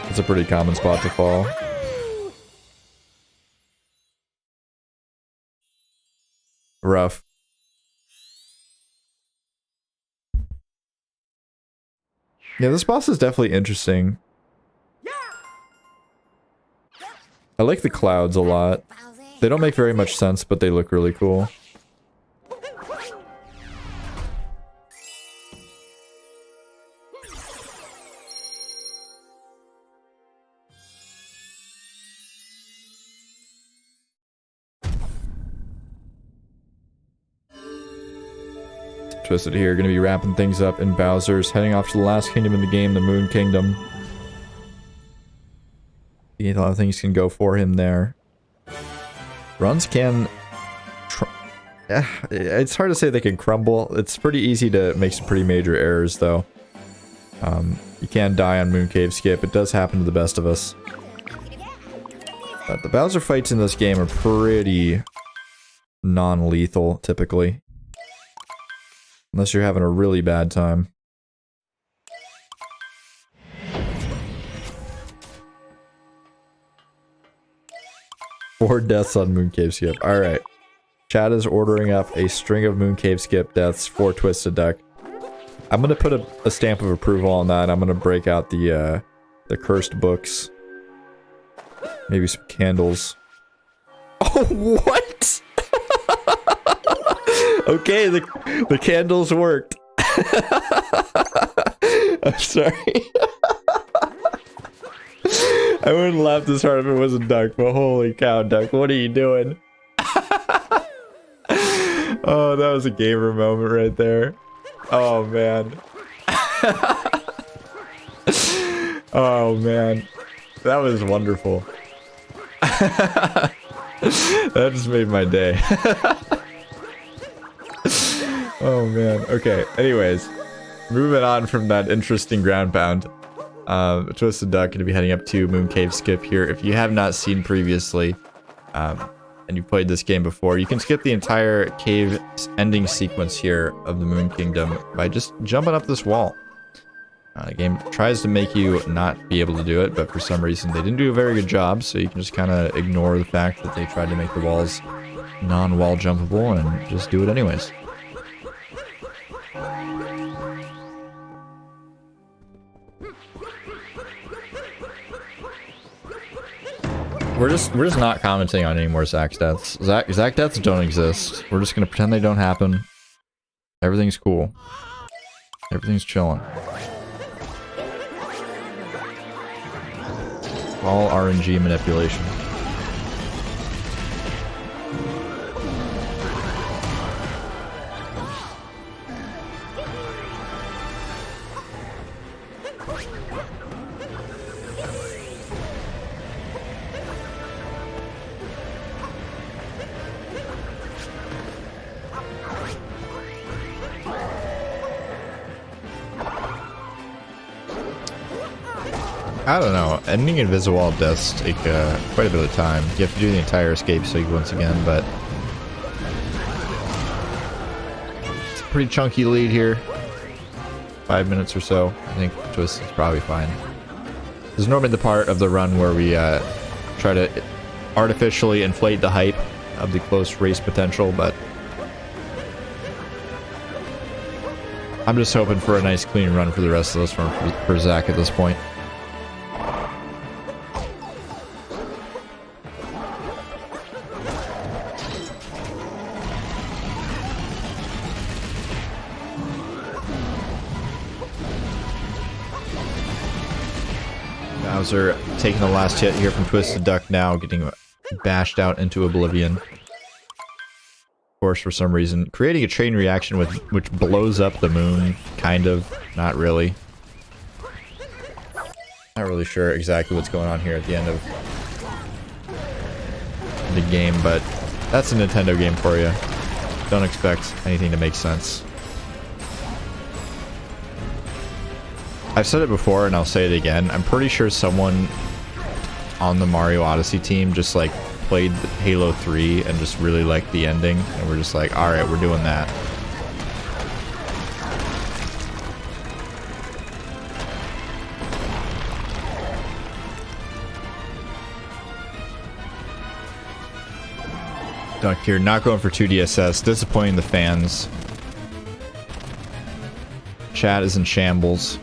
It's a pretty common spot to fall. Rough. Yeah, this boss is definitely interesting. I like the clouds a lot. They don't make very much sense, but they look really cool. Twisted here, gonna be wrapping things up in Bowser's, heading off to the last kingdom in the game, the Moon Kingdom. A lot of things can go for him there. Runs can... it's hard to say they can crumble. It's pretty easy to make some pretty major errors, though. You can die on Moon Cave Skip. It does happen to the best of us. But the Bowser fights in this game are pretty non-lethal, typically. Unless you're having a really bad time. Four deaths on Moon Cave Skip. Alright. Chad is ordering up a string of Moon Cave Skip deaths for TwiistedDuck. I'm gonna put a stamp of approval on that. I'm gonna break out the cursed books. Maybe some candles. Oh, what? Okay, the candles worked. I'm sorry. I wouldn't laugh this hard if it wasn't Duck, but holy cow, Duck, what are you doing? Oh, that was a gamer moment right there. Oh, man. Oh, man. That was wonderful. That just made my day. Oh, man. Okay, anyways. Moving on from that interesting ground pound. TwiistedDuck gonna be heading up to Moon Cave Skip here. If you have not seen previously, and you played this game before, you can skip the entire cave ending sequence here of the Moon Kingdom by just jumping up this wall. The game tries to make you not be able to do it, but for some reason they didn't do a very good job, so you can just kind of ignore the fact that they tried to make the walls non-wall jumpable and just do it anyways. We're just not commenting on any more Zack deaths. Zack deaths don't exist. We're just gonna pretend they don't happen. Everything's cool. Everything's chilling. All RNG manipulation. I don't know. Ending invisible does take quite a bit of time. You have to do the entire escape sequence again, but it's a pretty chunky lead here. 5 minutes or so. I think Twist is probably fine. This is normally the part of the run where we try to artificially inflate the hype of the close race potential, but I'm just hoping for a nice clean run for the rest of us for Zack at this point. Bowser taking the last hit here from TwiistedDuck now, getting bashed out into oblivion. course, for some reason. Creating a chain reaction with which blows up the moon, kind of. Not really. Not really sure exactly what's going on here at the end of the game, but that's a Nintendo game for you. Don't expect anything to make sense. I've said it before and I'll say it again. I'm pretty sure someone on the Mario Odyssey team just like played Halo 3 and just really liked the ending, and we're just like, alright, we're doing that. Duck here, not going for 2DSS, disappointing the fans. Chat is in shambles.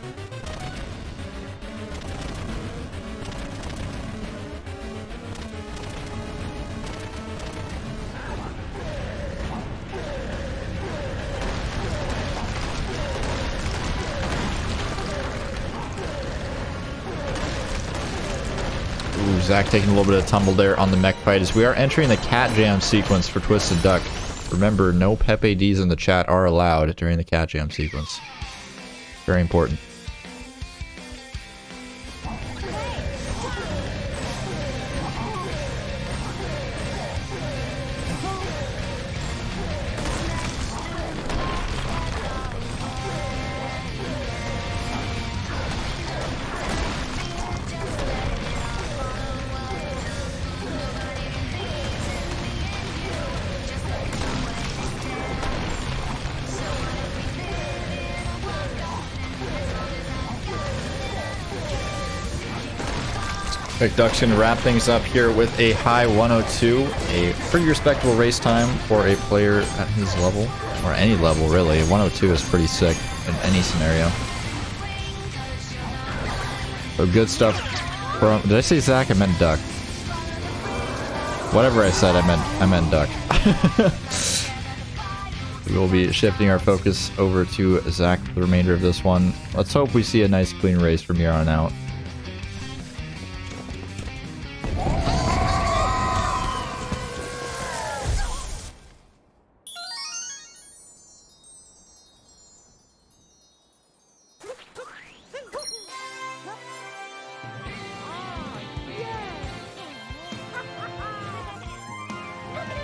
Zach taking a little bit of tumble there on the mech fight as we are entering the cat jam sequence for TwiistedDuck. Remember, no Pepe Ds in the chat are allowed during the cat jam sequence. Very important. Duck's gonna wrap things up here with a high 102, a pretty respectable race time for a player at his level, or any level really. 102 is pretty sick in any scenario. So good stuff from, did I say Zach? I meant Duck. Whatever I said, I meant Duck. We will be shifting our focus over to Zach for the remainder of this one. Let's hope we see a nice clean race from here on out.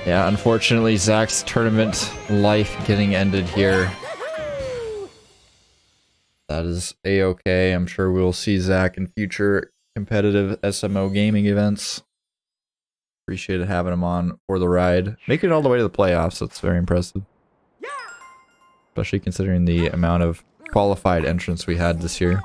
Yeah, unfortunately, Zach's tournament life getting ended here. That is a-okay. I'm sure we'll see Zach in future competitive SMO gaming events. Appreciated having him on for the ride. Making it all the way to the playoffs, that's very impressive. Especially considering the amount of qualified entrants we had this year.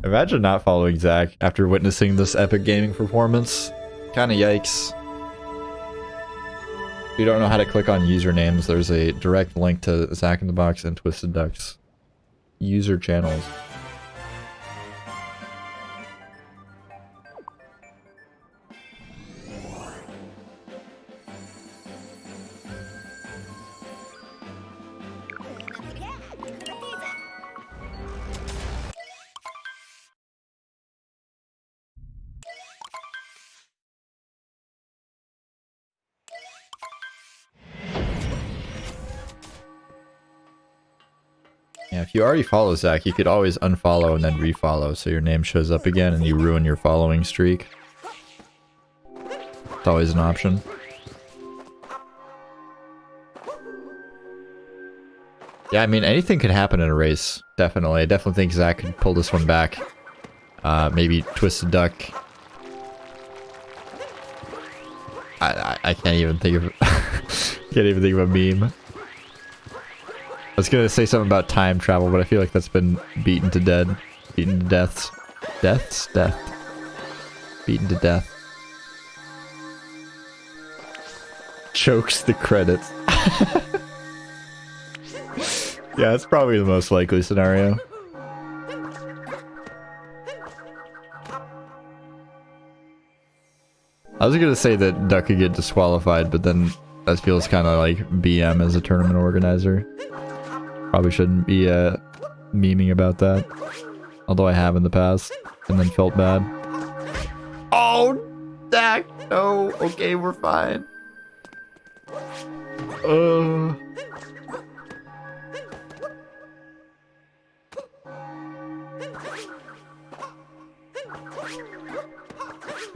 Imagine not following Zach after witnessing this epic gaming performance. Kinda yikes. If you don't know how to click on usernames, there's a direct link to ZackInTheBox and TwiistedDuck's user channels. Yeah, if you already follow Zach, you could always unfollow and then refollow so your name shows up again and you ruin your following streak. It's always an option. Yeah, I mean, anything can happen in a race, definitely. I definitely think Zach could pull this one back. Maybe TwiistedDuck. I can't even think of can't even think of a meme. I was gonna say something about time travel, but I feel like that's been beaten to death. Beaten to deaths. Deaths? Death. Beaten to death. Chokes the credits. Yeah, that's probably the most likely scenario. I was gonna say that Duck could get disqualified, but then That feels kind of like BM as a tournament organizer. Probably shouldn't be memeing about that. Although I have in the past and then felt bad. Oh, Zach! No. Okay, we're fine.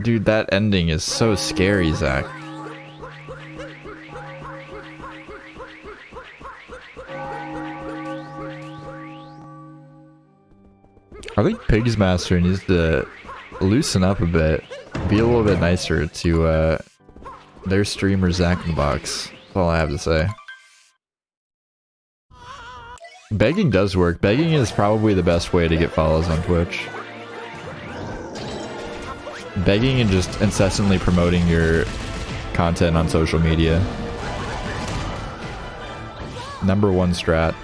Dude, that ending is so scary, Zach. I think Pig's Master needs to loosen up a bit, be a little bit nicer to their streamer ZackInTheBox. That's all I have to say. Begging does work. Begging is probably the best way to get follows on Twitch. Begging and just incessantly promoting your content on social media. #1 strat.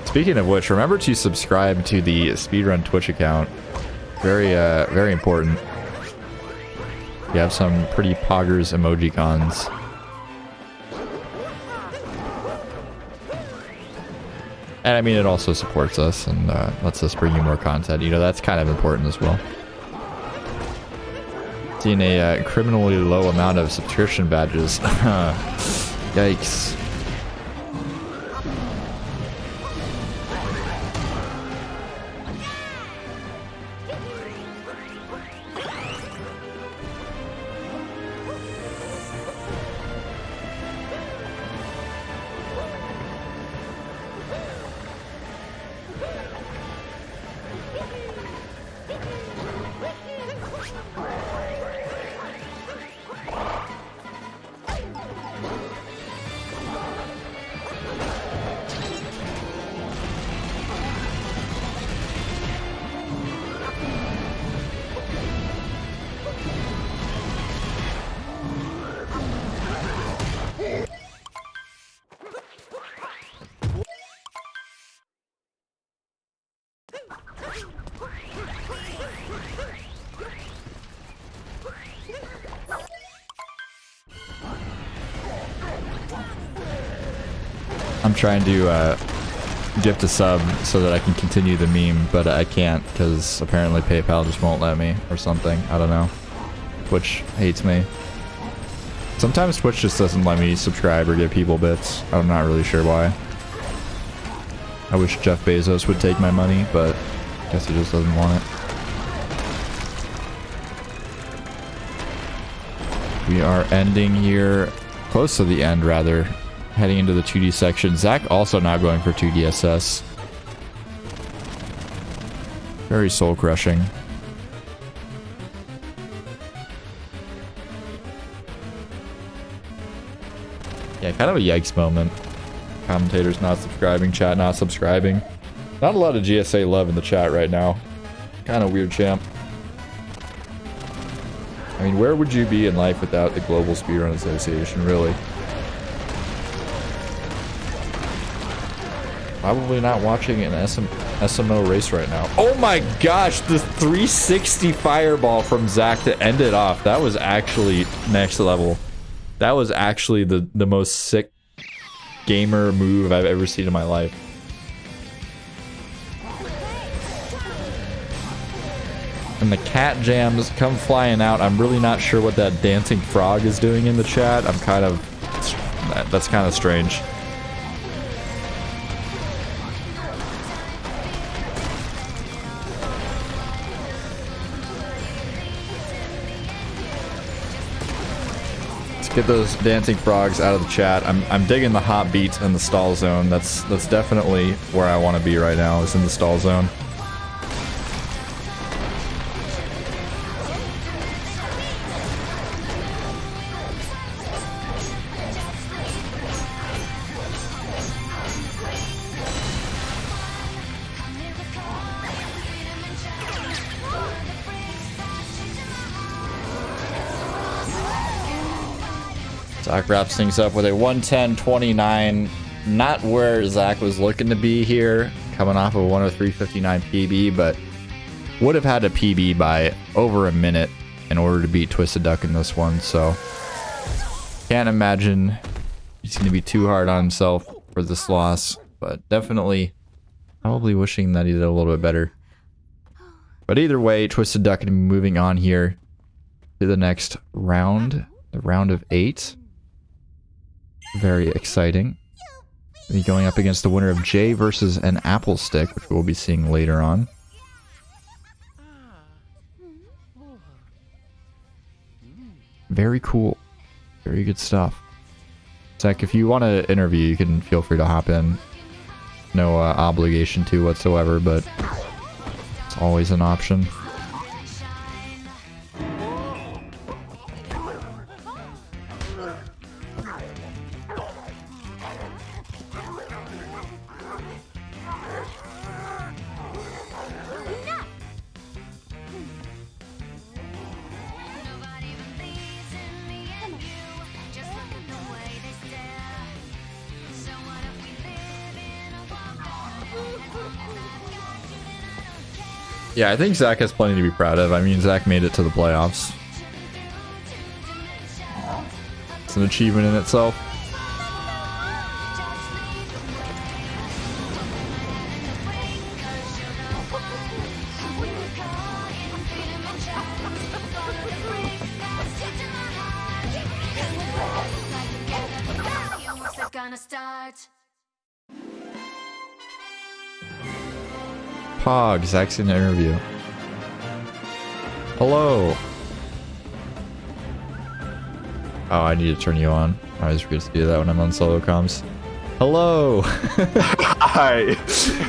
Speaking of which, remember to subscribe to the Speedrun Twitch account. Very, very important. You have some pretty poggers emoji cons. And I mean, it also supports us and lets us bring you more content. You know, that's kind of important as well. Seeing a criminally low amount of subscription badges. Yikes. I'm trying to gift a sub so that I can continue the meme, but I can't because apparently PayPal just won't let me or something. I don't know. Twitch hates me. Sometimes Twitch just doesn't let me subscribe or give people bits. I'm not really sure why. I wish Jeff Bezos would take my money, but I guess he just doesn't want it. We are ending here, close to the end rather. Heading into the 2D section. Zach also not going for 2DSS. Very soul crushing. Yeah, kind of a yikes moment. Commentators not subscribing, chat not subscribing. Not a lot of GSA love in the chat right now. Kind of weird, champ. I mean, where would you be in life without the Global Speedrun Association, really? Probably not watching an SMO race right now. Oh my gosh, the 360 fireball from Zach to end it off. That was actually next level. That was actually the most sick gamer move I've ever seen in my life. And the cat jams come flying out. I'm really not sure what that dancing frog is doing in the chat. I'm kind of... that's kind of strange. Get those dancing frogs out of the chat. I'm digging the hot beats in the stall zone. That's definitely where I want to be right now, is in the stall zone. Zach wraps things up with a 110.29. Not where Zach was looking to be here, coming off of a 103.59 PB, but would have had a PB by over a minute in order to beat TwiistedDuck in this one, so can't imagine he's going to be too hard on himself for this loss, but definitely probably wishing that he did a little bit better. But either way, TwiistedDuck going to be moving on here to the next round, the round of 8. Very exciting. We'll be going up against the winner of Jay versus an Apple Stick, which we'll be seeing later on. Very cool. Very good stuff. Zach, if you want to interview, you can feel free to hop in. No obligation to whatsoever, but it's always an option. Yeah, I think Zach has plenty to be proud of. I mean, Zach made it to the playoffs. It's an achievement in itself. Pog, Zach's in the interview. Hello. Oh, I need to turn you on. I always forget to do that when I'm on solo comms. Hello. Hi.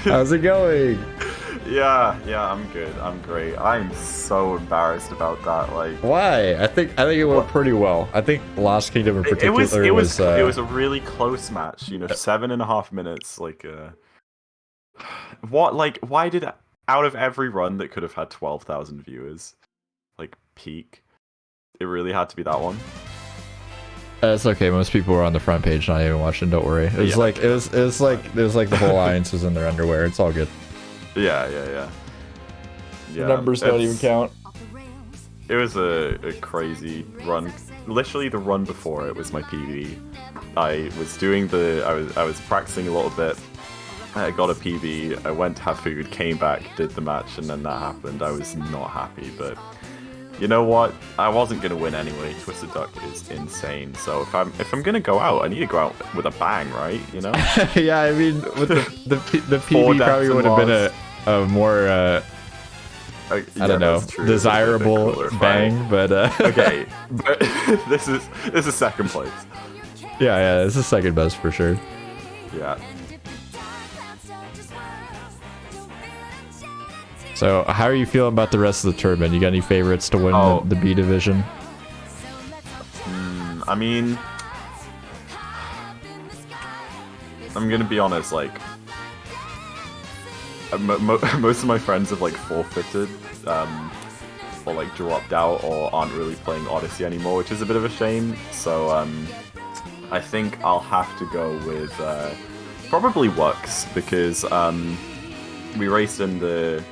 How's it going? Yeah, I'm good. I'm great. I'm so embarrassed about that. Like, why? I think it went pretty well. I think Lost Kingdom in particular it was a really close match. You know, 7.5 minutes. Like, what? Like, why did out of every run that could have had 12,000 viewers, like peak, it really had to be that one? It's okay. Most people were on the front page, not even watching. Don't worry. It was like the whole audience was in their underwear. It's all good. Yeah. The numbers don't even count. It was a crazy run. Literally, the run before it was my PB. I was practicing a little bit. I got a PB. I went to have food, came back, did the match, and then that happened. I was not happy, but you know what? I wasn't gonna win anyway. TwiistedDuck is insane. So if I'm gonna go out, I need to go out with a bang, right? You know? Yeah, I mean, with the PB probably would have been a more I don't know, desirable bang, but okay, but this is second place. Yeah, this is second best for sure. Yeah. So, how are you feeling about the rest of the tournament? You got any favorites to win the B division? I mean, I'm gonna be honest. Like, most of my friends have like forfeited, or like dropped out, or aren't really playing Odyssey anymore, which is a bit of a shame. So, I think I'll have to go with probably Wux, because we raced in the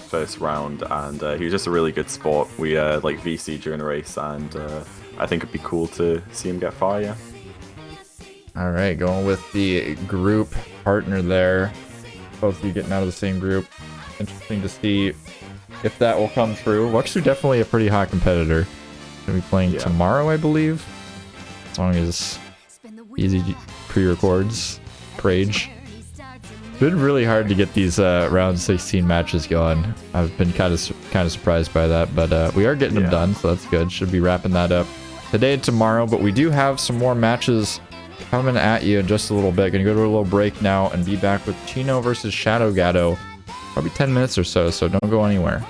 first round, and he was just a really good sport. We like VC during a race, and I think it'd be cool to see him get far. Yeah. All right, going with the group partner there. Both of you getting out of the same group. Interesting to see if that will come through. Wux are definitely a pretty hot competitor. Gonna be playing tomorrow, I believe. As long as easy pre-records, Prage. It's been really hard to get these round 16 matches going. I've been kind of surprised by that, but we are getting them done, so that's good. Should be wrapping that up today and tomorrow, but we do have some more matches coming at you in just a little bit. Gonna go to a little break now and be back with Chino versus Shadow Gatto. Probably 10 minutes or so don't go anywhere.